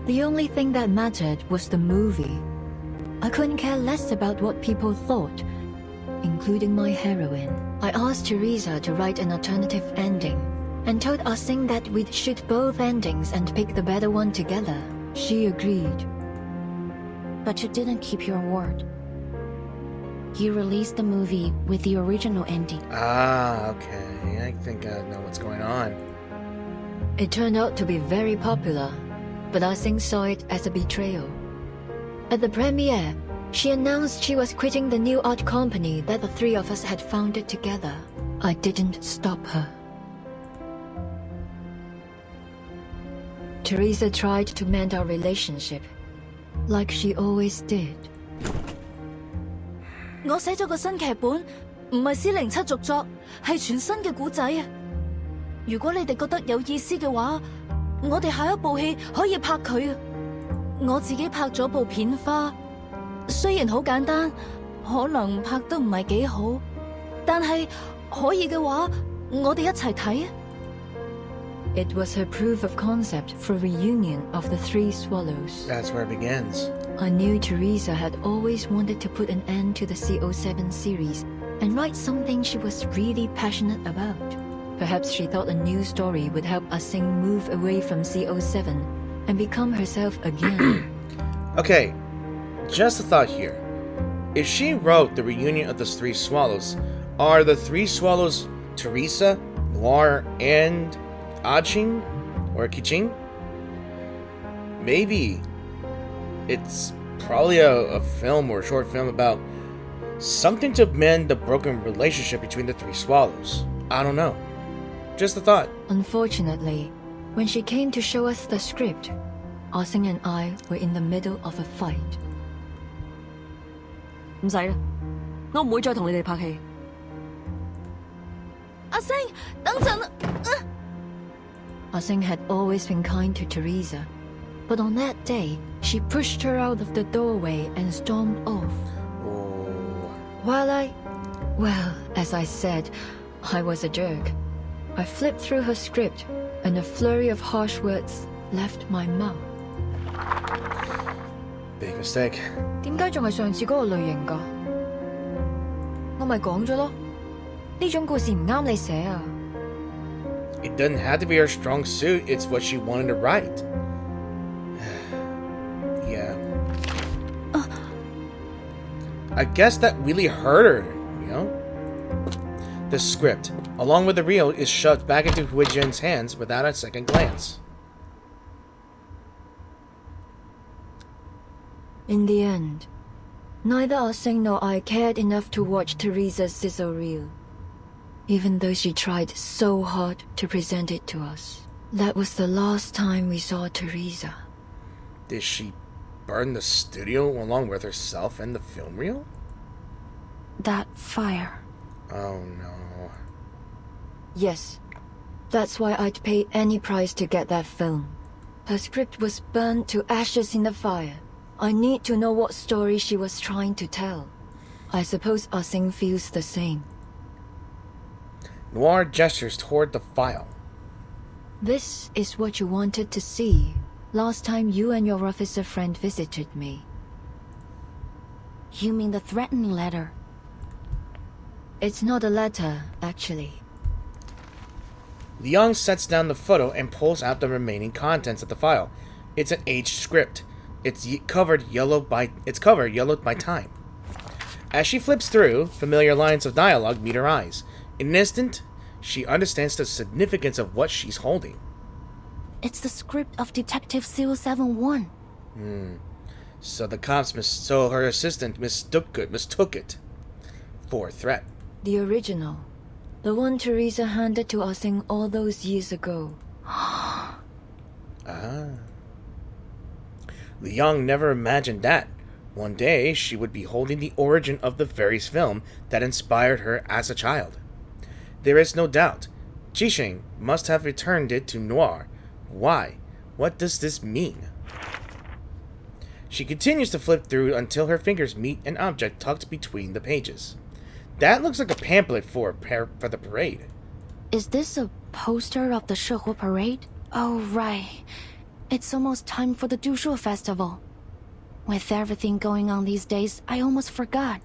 The only thing that mattered was the movie. I couldn't care less about what people thought, including my heroine. I asked Teresa to write an alternative ending, and told Ah Xing that we'd shoot both endings and pick the better one together. She agreed. But you didn't keep your word. You released the movie with the original ending. Ah, okay. I think I know what's going on. It turned out to be very popular, but Ah Xing saw it as a betrayal. At the premiere, she announced she was quitting the new art company that the three of us had founded together. I didn't stop her. Teresa tried to mend our relationship, like she always did. 我寫咗個新劇本，唔係C07續作，係全新嘅故仔啊！如果你哋覺得有意思嘅話，我哋下一部戲可以拍佢啊！我自己拍咗部片花，雖然好簡單，可能拍得唔係幾好，但係可以嘅話，我哋一齊睇啊！ It was her proof of concept for a reunion of the Three Swallows. That's where it begins. I knew Teresa had always wanted to put an end to the CO7 series and write something she was really passionate about. Perhaps she thought a new story would help Ah Xing move away from CO7 and become herself again. Okay, just a thought here. If she wrote the reunion of the Three Swallows, are the Three Swallows Teresa, Noire, and Qi or Qi Xing? Maybe it's probably a film or a short film about something to mend the broken relationship between the Three Swallows. I don't know. Just a thought. Unfortunately, when she came to show us the script, Ah Xing and I were in the middle of a fight. 唔使啦，我唔會再同你哋拍戲。阿星，等陣啊！ Ah Xing had always been kind to Teresa, but on that day, she pushed her out of the doorway and stormed off. Well, as I said, I was a jerk. I flipped through her script, and a flurry of harsh words left my mouth. Big mistake. 點解仲係上次嗰個類型㗎？我咪講咗咯，呢種故事唔啱你寫啊！ It doesn't have to be her strong suit, it's what she wanted to write. Yeah. I guess that really hurt her, you know? The script, along with the reel, is shoved back into Hui Jin's hands without a second glance. In the end, neither Ah Xing nor I cared enough to watch Teresa's sizzle reel, even though she tried so hard to present it to us. That was the last time we saw Teresa. Did she burn the studio along with herself and the film reel? That fire. Oh no. Yes, that's why I'd pay any price to get that film. Her script was burned to ashes in the fire. I need to know what story she was trying to tell. I suppose Ah Xing feels the same. Noire gestures toward the file. This is what you wanted to see last time you and your officer friend visited me. You mean the threatening letter? It's not a letter, actually. Liang sets down the photo and pulls out the remaining contents of the file. It's an aged script. It's covered yellowed by time. As she flips through, familiar lines of dialogue meet her eyes. In an instant, she understands the significance of what she's holding. It's the script of Detective 071. So her assistant mistook it for a threat. The original. The one Teresa handed to Qi Xing all those years ago. Liang never imagined that. One day, she would be holding the origin of the fairies film that inspired her as a child. There is no doubt. Qi Xing must have returned it to Noire. Why? What does this mean? She continues to flip through until her fingers meet an object tucked between the pages. That looks like a pamphlet for the parade. Is this a poster of the Shehuo Parade? Oh, right. It's almost time for the Dushuo Festival. With everything going on these days, I almost forgot.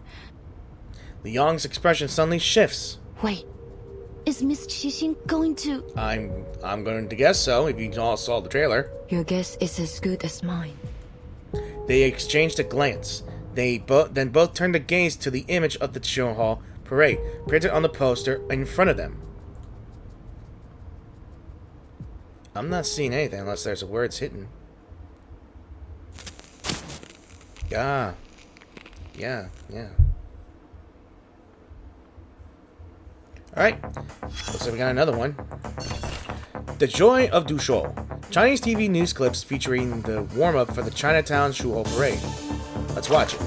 Liang's expression suddenly shifts. Wait, is Miss Qi Xing going to... I'm going to guess so, if you all saw the trailer. Your guess is as good as mine. They exchanged a glance. They then both turned to gaze to the image of the Shehuo Parade, printed on the poster in front of them. I'm not seeing anything unless there's words hidden. Yeah. Alright. Looks like we got another one. The Joy of Dushuo. Chinese TV news clips featuring the warm-up for the Chinatown Shehuo Parade. Let's watch it.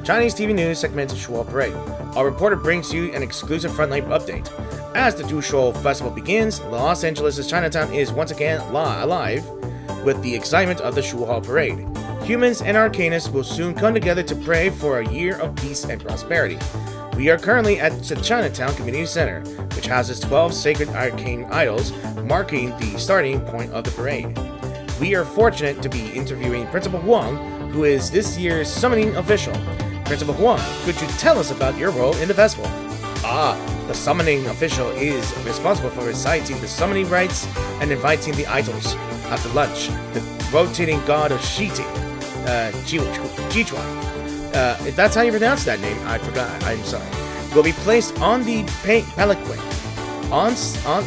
Chinese TV news segment Shehuo Parade. Our reporter brings you an exclusive frontline update. As the Dushuo Festival begins, Los Angeles' Chinatown is once again alive with the excitement of the Shehuo Parade. Humans and arcanists will soon come together to pray for a year of peace and prosperity. We are currently at the Chinatown Community Center, which houses 12 sacred arcane idols, marking the starting point of the parade. We are fortunate to be interviewing Principal Huang, who is this year's summoning official. Principal Huang, could you tell us about your role in the festival? The summoning official is responsible for reciting the summoning rites and inviting the idols. After lunch, the rotating god of Shiti, Jichuan, if that's how you pronounce that name, I forgot, I'm sorry, will be placed on the palanquin.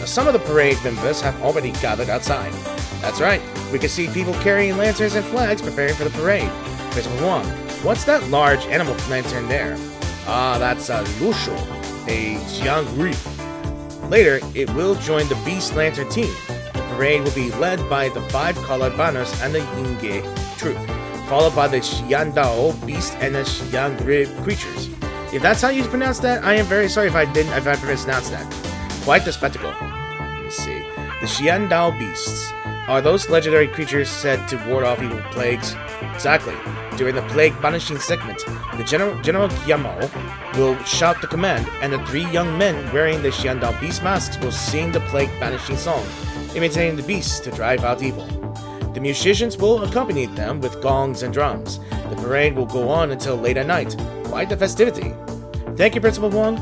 Some of the parade members have already gathered outside. That's right, we can see people carrying lanterns and flags preparing for the parade. Principal Huang, what's that large animal lantern there? That's a Lushu, a Xiangri. Later, it will join the Beast Lantern team. The parade will be led by the 5 colored banners and the Yingge troop, followed by the Xiandao Beast and the Xiangri creatures. If that's how you pronounce that, I am very sorry if I mispronounced that. Quite the spectacle. Let me see. The Xiandao Beasts. Are those legendary creatures said to ward off evil plagues? Exactly. During the plague banishing segment, the General Guillermo will shout the command, and the 3 young men wearing the Xiandao Beast masks will sing the plague banishing song, imitating the beasts to drive out evil. The musicians will accompany them with gongs and drums. The parade will go on until late at night. Quite the festivity. Thank you, Principal Huang.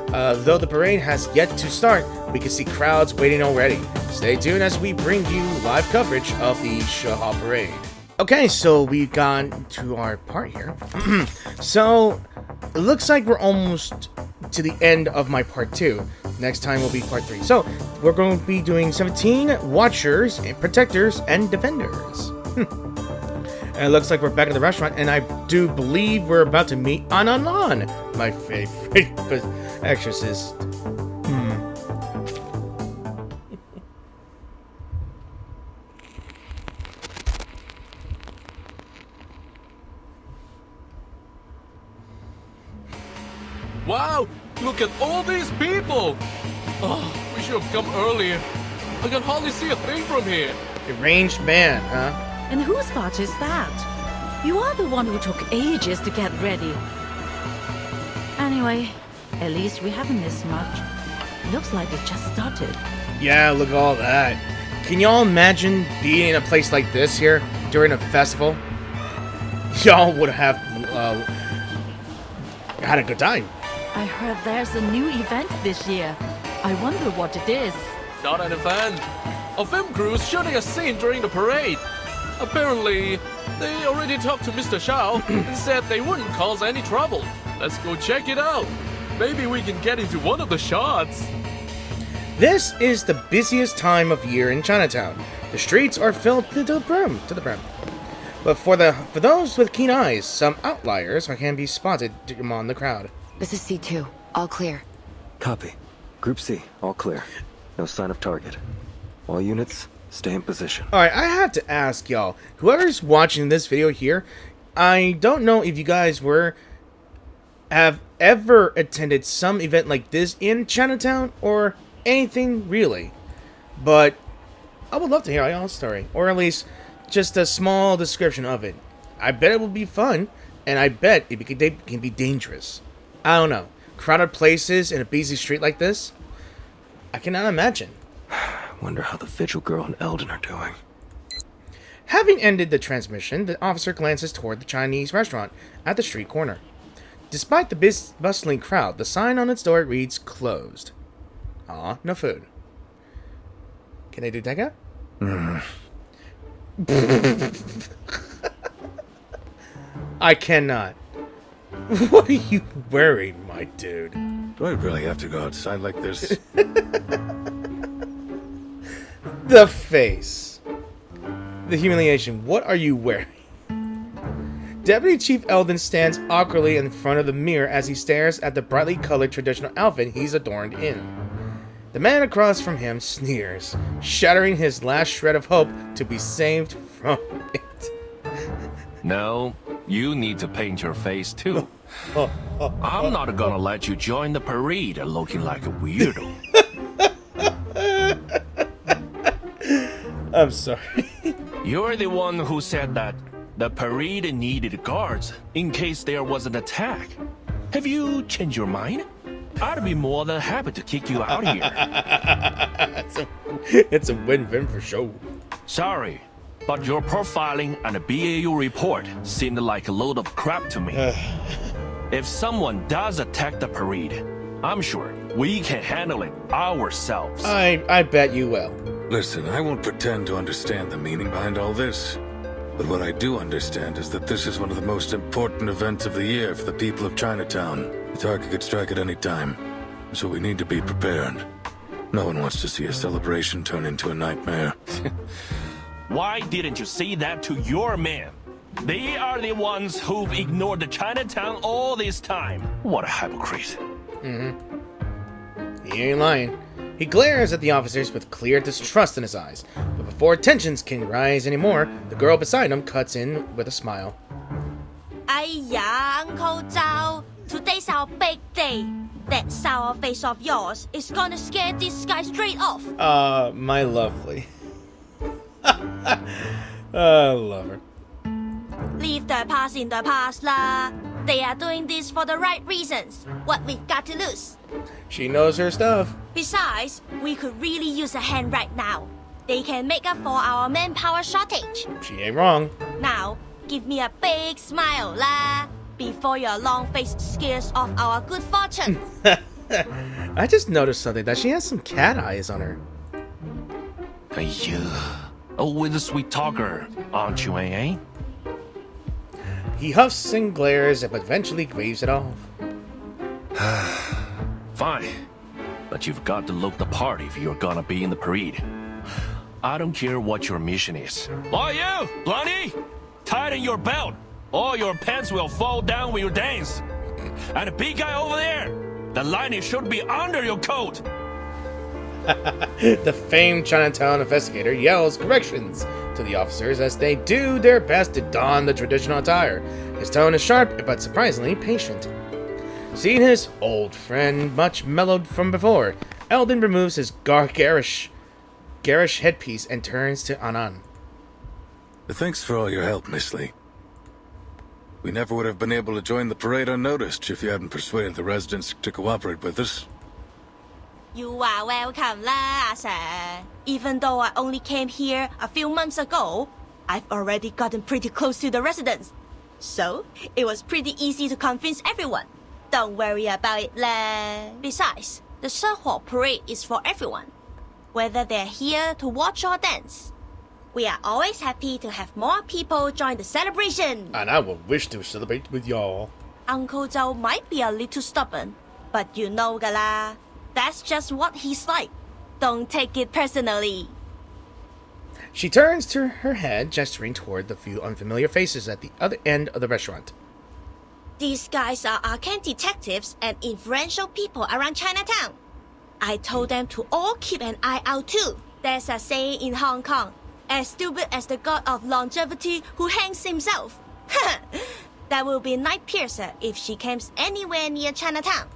Though the parade has yet to start, we can see crowds waiting already. Stay tuned as we bring you live coverage of the Shehuo Parade. Okay, so we've gone to our part here. So, it looks like we're almost to the end of my part 2. Next time will be part 3. So, we're going to be doing 17 Watchers, and Protectors, and Defenders. And it looks like we're back at the restaurant, and I do believe we're about to meet Ananan, my favorite exorcist. Wow, look at all these people! Oh, we should have come earlier. I can hardly see a thing from here. Deranged man, huh? And whose fault is that? You are the one who took ages to get ready. Anyway, at least we haven't missed much. Looks like it just started. Yeah, look at all that. Can y'all imagine being in a place like this here during a festival? Y'all would have had a good time. I heard there's a new event this year. I wonder what it is. Not an event. A film crew is shooting a scene during the parade. Apparently, they already talked to Mr. Shao and said they wouldn't cause any trouble. Let's go check it out. Maybe we can get into one of the shots. This is the busiest time of year in Chinatown. The streets are filled to the brim. But for those with keen eyes, some outliers can be spotted among the crowd. This is C2. All clear. Copy. Group C, all clear. No sign of target. All units, stay in position. Alright, I have to ask y'all, whoever's watching this video here, I don't know if you guys have ever attended some event like this in Chinatown or anything really. But I would love to hear y'all's story, or at least just a small description of it. I bet it will be fun, and I bet it can be dangerous. I don't know. Crowded places in a busy street like this? I cannot imagine. Wonder how the Vigil girl and Eldon are doing. Having ended the transmission, the officer glances toward the Chinese restaurant at the street corner. Despite the bustling crowd, the sign on its door reads closed. Aw, no food. Can I do that? I cannot. What are you wearing, my dude? Do I really have to go outside like this? The face. The humiliation. What are you wearing? Deputy Chief Eldon stands awkwardly in front of the mirror as he stares at the brightly colored traditional outfit he's adorned in. The man across from him sneers, shattering his last shred of hope to be saved from it. No, you need to paint your face too. I'm not gonna let you join the parade looking like a weirdo. I'm sorry. You're the one who said that the parade needed guards in case there was an attack. Have you changed your mind? I'd be more than happy to kick you out here. It's a win-win for sure. Sorry, but your profiling and the BAU report seemed like a load of crap to me. If someone does attack the parade, I'm sure we can handle it ourselves. I bet you will. Listen, I won't pretend to understand the meaning behind all this. But what I do understand is that this is one of the most important events of the year for the people of Chinatown. The target could strike at any time, so we need to be prepared. No one wants to see a celebration turn into a nightmare. Why didn't you say that to your men? They are the ones who've ignored the Chinatown all this time. What a hypocrite. He ain't lying. He glares at the officers with clear distrust in his eyes, but before tensions can rise anymore, the girl beside him cuts in with a smile. Aiya, Uncle Zhao, today's our big day. That sour face of yours is gonna scare this guy straight off. My lovely. I love her. Leave the past in the past lah. They are doing this for the right reasons. What we got to lose? She knows her stuff. Besides, we could really use a hand right now. They can make up for our manpower shortage. She ain't wrong. Now, give me a big smile lah, before your long face scares off our good fortune. I just noticed something, that she has some cat eyes on her. Always a sweet talker, aren't you, eh? He huffs and glares, but eventually waves it off. Fine, but you've got to look the part if you're gonna be in the parade. I don't care what your mission is. Oh, you, Blondie! Tighten your belt, or your pants will fall down when you dance. And the big guy over there, the lining should be under your coat. The famed Chinatown investigator yells corrections to the officers as they do their best to don the traditional attire. His tone is sharp, but surprisingly patient. Seeing his old friend much mellowed from before, Eldon removes his garish headpiece and turns to Anan. Thanks for all your help, Miss Lee. We never would have been able to join the parade unnoticed if you hadn't persuaded the residents to cooperate with us. You are welcome lah, sir. Even though I only came here a few months ago, I've already gotten pretty close to the residents. So, it was pretty easy to convince everyone. Don't worry about it lah. Besides, the Shehuo Parade is for everyone, whether they're here to watch or dance. We are always happy to have more people join the celebration. And I will wish to celebrate with y'all. Uncle Zhao might be a little stubborn, but you know gala. That's just what he's like. Don't take it personally. She turns to her head, gesturing toward the few unfamiliar faces at the other end of the restaurant. These guys are arcane detectives and influential people around Chinatown. I told them to all keep an eye out too. There's a saying in Hong Kong, as stupid as the god of longevity who hangs himself. That will be Nightpiercer if she camps anywhere near Chinatown.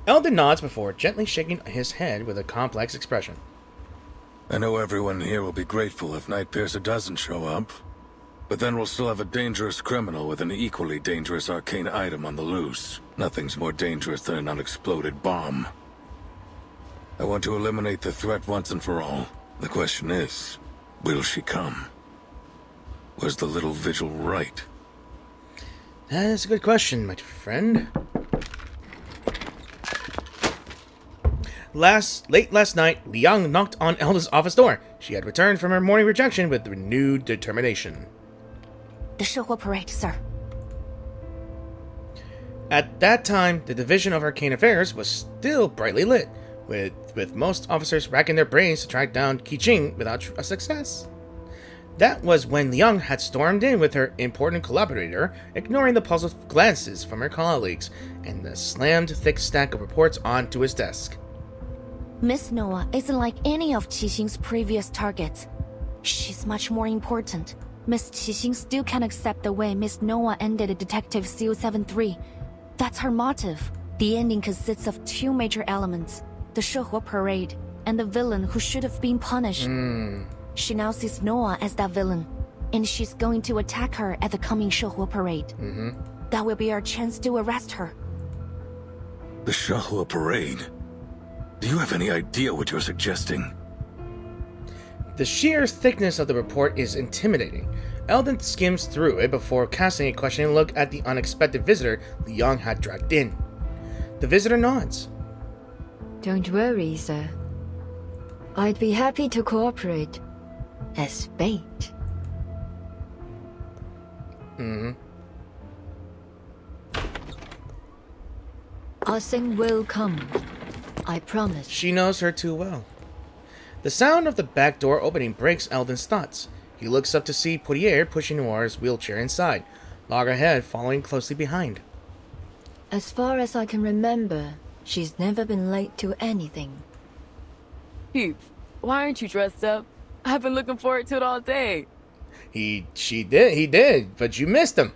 Eldon nods before gently shaking his head with a complex expression. I know everyone here will be grateful if Nightpiercer doesn't show up, but then we'll still have a dangerous criminal with an equally dangerous arcane item on the loose. Nothing's more dangerous than an unexploded bomb. I want to eliminate the threat once and for all. The question is, will she come? Was the little vigil right? That's a good question, my friend. Late last night, Liang knocked on Elda's office door. She had returned from her morning rejection with renewed determination. The Shehuo Parade, sir. At that time, the Division of Arcane Affairs was still brightly lit, with most officers racking their brains to track down Qi Xing without a success. That was when Liang had stormed in with her important collaborator, ignoring the puzzled glances from her colleagues, and the slammed thick stack of reports onto his desk. Miss Noire isn't like any of Qi Xing's previous targets. She's much more important. Miss Qi Xing still can't accept the way Miss Noire ended Detective CO73. That's her motive. The ending consists of two major elements, the Shehuo Parade and the villain who should have been punished. She now sees Noire as that villain, and she's going to attack her at the coming Shehuo Parade. That will be our chance to arrest her. The Shehuo Parade? Do you have any idea what you're suggesting? The sheer thickness of the report is intimidating. Eldon skims through it before casting a questioning look at the unexpected visitor Liang had dragged in. The visitor nods. Don't worry, sir. I'd be happy to cooperate. As bait. Xing will come. I promise. She knows her too well. The sound of the back door opening breaks Eldon's thoughts. He looks up to see Poirier pushing Noire's wheelchair inside, Loggerhead following closely behind. As far as I can remember, she's never been late to anything. Heath, why aren't you dressed up? I've been looking forward to it all day. He did, but you missed him.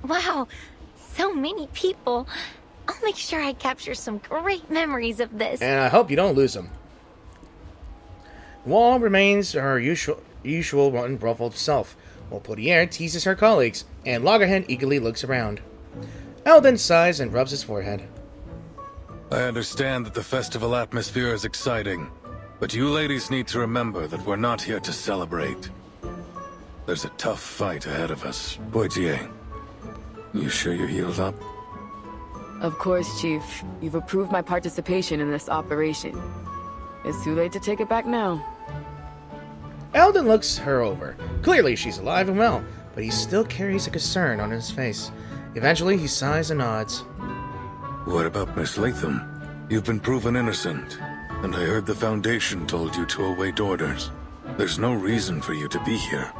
Wow, so many people. I'll make sure I capture some great memories of this. And I hope you don't lose them. Wall remains her usual unruffled self, while Poirier teases her colleagues, and Loggerhead eagerly looks around. Eldon sighs and rubs his forehead. I understand that the festival atmosphere is exciting, but you ladies need to remember that we're not here to celebrate. There's a tough fight ahead of us. Poitier, you sure you're healed up? Of course, Chief. You've approved my participation in this operation. It's too late to take it back now. Eldon looks her over. Clearly she's alive and well, but he still carries a concern on his face. Eventually he sighs and nods. What about Miss Latham? You've been proven innocent, and I heard the Foundation told you to await orders. There's no reason for you to be here.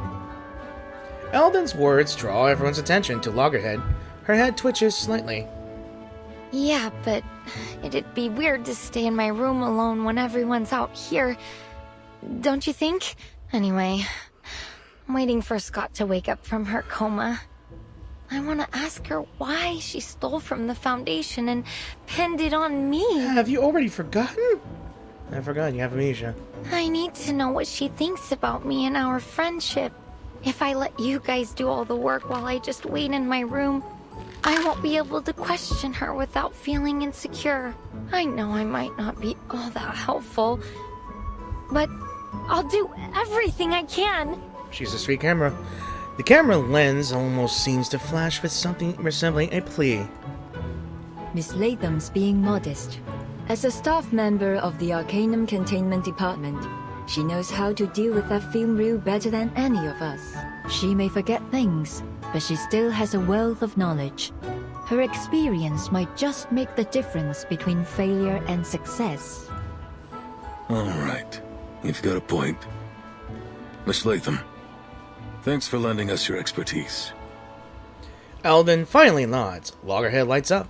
Eldon's words draw everyone's attention to Loggerhead. Her head twitches slightly. Yeah, but it'd be weird to stay in my room alone when everyone's out here. Don't you think? Anyway, I'm waiting for Scott to wake up from her coma. I want to ask her why she stole from the Foundation and pinned it on me. Have you already forgotten? I forgot, you have amnesia. I need to know what she thinks about me and our friendship. If I let you guys do all the work while I just wait in my room, I won't be able to question her without feeling insecure. I know I might not be all that helpful, but I'll do everything I can. She's a sweet camera. The camera lens almost seems to flash with something resembling a plea. Miss Latham's being modest. As a staff member of the Arcanum Containment Department, she knows how to deal with that film reel better than any of us. She may forget things, but she still has a wealth of knowledge. Her experience might just make the difference between failure and success. All right. You've got a point. Miss Latham, thanks for lending us your expertise. Eldon finally nods. Loggerhead lights up.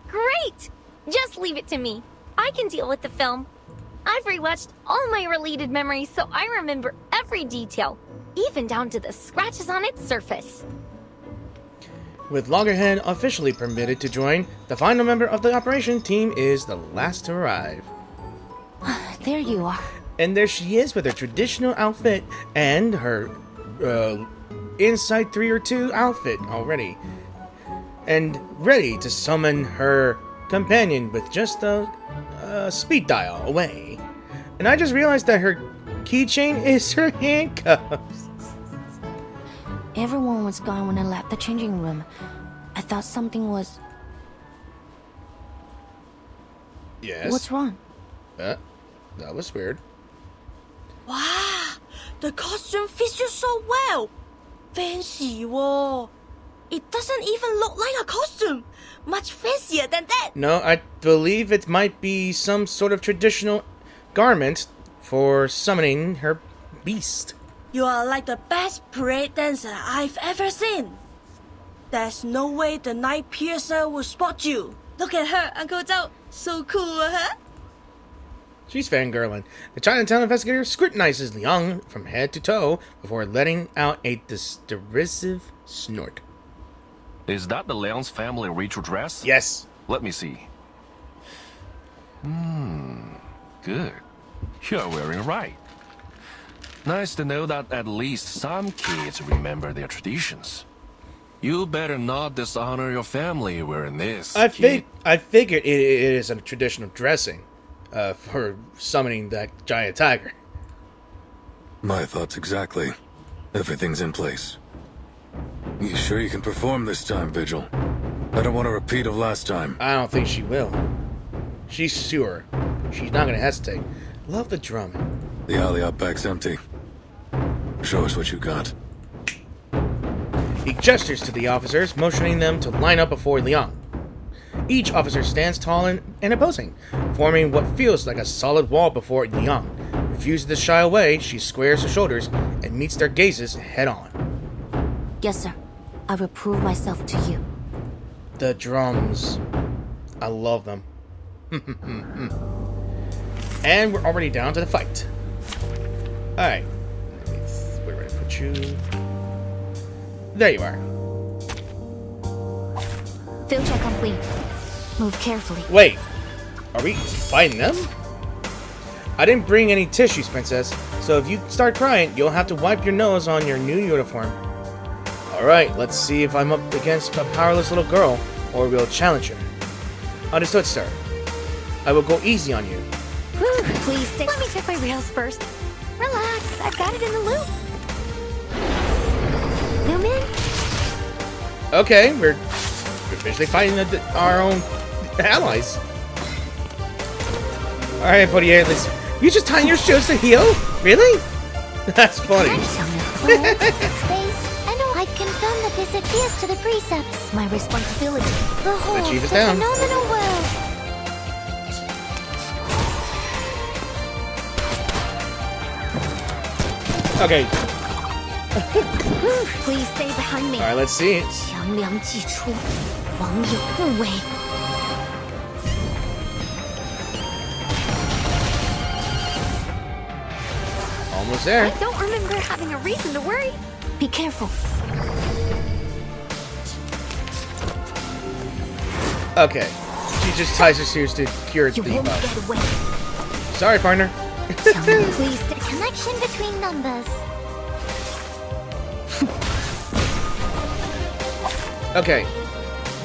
Great! Just leave it to me. I can deal with the film. I've rewatched all my related memories, so I remember every detail, even down to the scratches on its surface. With Loggerhead officially permitted to join, the final member of the operation team is the last to arrive. There you are. And there she is with her traditional outfit and her Inside 3 or 2 outfit already. And ready to summon her companion with just a speed dial away. And I just realized that her keychain is her handcuffs. Everyone was gone when I left the changing room. I thought something was... Yes? What's wrong? That was weird. Wow, the costume fits you so well. Fancy, whoa. It doesn't even look like a costume. Much fancier than that. No, I believe it might be some sort of traditional garment for summoning her beast. You are like the best parade dancer I've ever seen. There's no way the Nightpiercer will spot you. Look at her, Uncle Zhao. So cool, huh? She's fangirling. The Chinatown investigator scrutinizes Liang from head to toe before letting out a derisive snort. Is that the Liang's family ritual dress? Yes. Let me see. Good. You're wearing it right. Nice to know that at least some kids remember their traditions. You better not dishonor your family wearing this. I figured it is a traditional dressing for summoning that giant tiger. My thoughts exactly. Everything's in place. You sure you can perform this time, Vigil? I don't want a repeat of last time. I don't think she will. She's sure. She's not gonna hesitate. Love the drumming. The alley out back's empty. Show us what you got. He gestures to the officers, motioning them to line up before Liang. Each officer stands tall and imposing, forming what feels like a solid wall before Liang. Refuses to shy away, she squares her shoulders and meets their gazes head on. Yes, sir. I will prove myself to you. The drums. I love them. And we're already down to the fight. Alright. Where did I put you? There you are. Field check complete. Move carefully. Wait. Are we fighting them? I didn't bring any tissues, Princess. So if you start crying, you'll have to wipe your nose on your new uniform. Alright, let's see if I'm up against a powerless little girl, or we'll challenge her. Understood, sir. I will go easy on you. Whew, please stay. Let me check my rails first. Relax, I've got it in the loop. Zoom in. Okay, we're officially fighting our own allies. Alright, Potier, let's... You just tying your shoes to heal? Really? That's funny. I confirm that this adheres to the precepts. My responsibility. Behold, The chief is the down. phenomenal world. Okay. Please stay behind me. Alright, let's see. 强梁既出，王有不为。 Almost there. I don't remember having a reason to worry. Be careful. Okay. She just ties her shoes to cure the You won't debuff. get away. Sorry, partner. Please, the connection between numbers. Okay.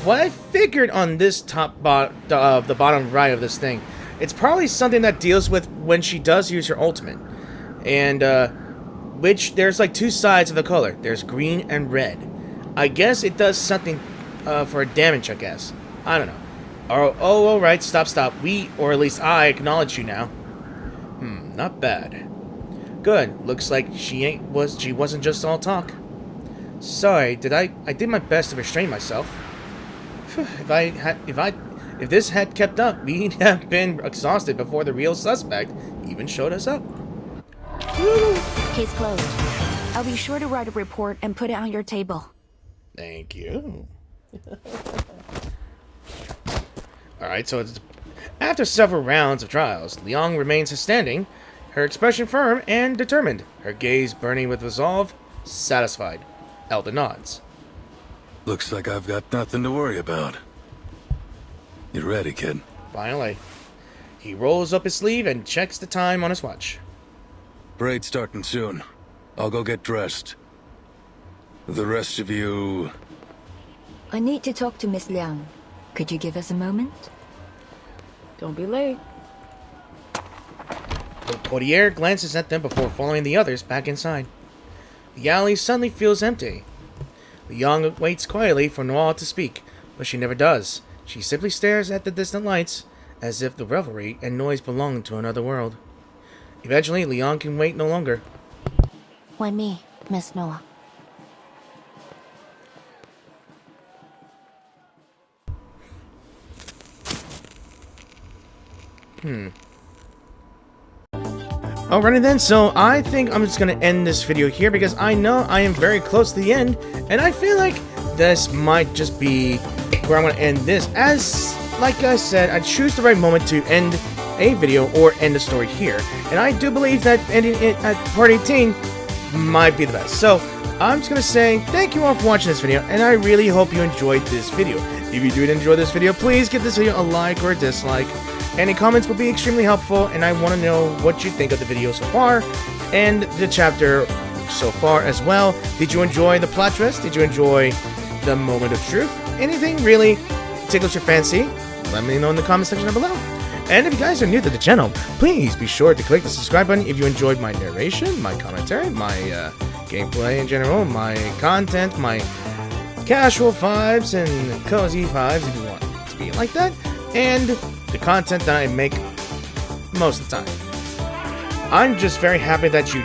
What I figured on this the bottom right of this thing, it's probably something that deals with when she does use her ultimate. And, which, there's like two sides of the color. There's green and red. I guess it does something, for damage, I guess. I don't know. Oh, alright, stop. Or at least I, acknowledge you now. Not bad. Good, looks like she wasn't just all talk. Sorry, I did my best to restrain myself. If this had kept up, we'd have been exhausted before the real suspect even showed us up. Case closed. I'll be sure to write a report and put it on your table. Thank you. Alright, so After several rounds of trials, Liang remains standing, her expression firm and determined, her gaze burning with resolve, satisfied. Elder nods. Looks like I've got nothing to worry about. You ready, kid? Finally. He rolls up his sleeve and checks the time on his watch. Parade's starting soon. I'll go get dressed. The rest of you... I need to talk to Miss Liang. Could you give us a moment? Don't be late. The portiere glances at them before following the others back inside. The alley suddenly feels empty. Liang waits quietly for Noire to speak, but she never does. She simply stares at the distant lights, as if the revelry and noise belonged to another world. Eventually, Liang can wait no longer. Why me, Miss Noire? Alrighty then, so I think I'm just gonna end this video here because I know I am very close to the end, and I feel like this might just be where I'm gonna end this. As, like I said, I choose the right moment to end a video or end the story here, and I do believe that ending it at part 18 might be the best. So, I'm just gonna say thank you all for watching this video, and I really hope you enjoyed this video. If you did enjoy this video, please give this video a like or a dislike. Any comments will be extremely helpful, and I want to know what you think of the video so far, and the chapter so far as well. Did you enjoy the plot twist? Did you enjoy the moment of truth? Anything really tickles your fancy? Let me know in the comment section down below. And if you guys are new to the channel, please be sure to click the subscribe button if you enjoyed my narration, my commentary, my gameplay in general, my content, my casual vibes and cozy vibes if you want it to be like that, and the content that I make most of the time. I'm just very happy that you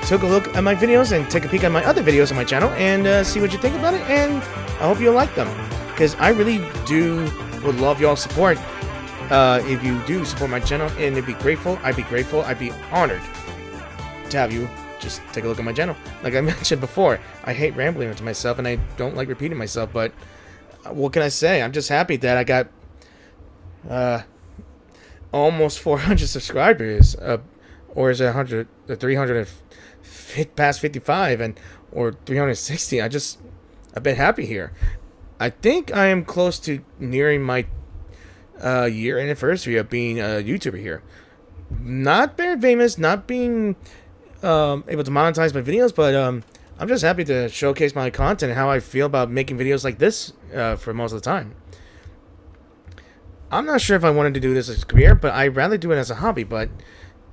took a look at my videos and take a peek at my other videos on my channel and see what you think about it, and I hope you like them, because I really would love y'all's support. If you do support my channel, and I'd be grateful, I'd be honored to have you just take a look at my channel. Like I mentioned before, I hate rambling to myself and I don't like repeating myself, but what can I say? I'm just happy that I got almost 400 subscribers, or is it 100, 300, past 55, or 360. I've been happy here. I think I am close to nearing my year anniversary of being a YouTuber here. Not very famous, not being able to monetize my videos, but I'm just happy to showcase my content and how I feel about making videos like this for most of the time. I'm not sure if I wanted to do this as a career, but I'd rather do it as a hobby. But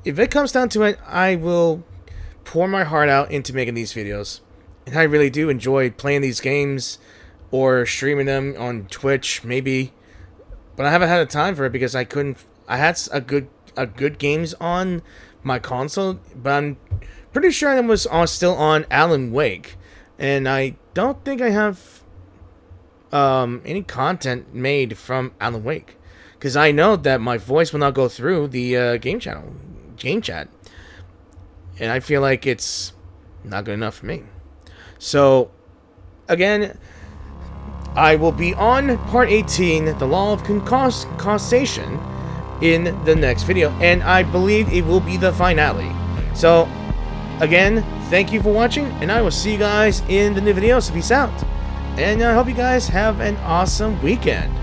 if it comes down to it, I will pour my heart out into making these videos. And I really do enjoy playing these games or streaming them on Twitch, maybe. But I haven't had the time for it because I had a good games on my console, but I'm pretty sure it was still on Alan Wake, and I don't think I have any content made from Alan Wake, because I know that my voice will not go through the game chat, and I feel like it's not good enough for me. So again, I will be on part 18, the law of causation, in the next video, and I believe it will be the finale. So again, thank you for watching, and I will see you guys in the new video. So peace out, and I hope you guys have an awesome weekend.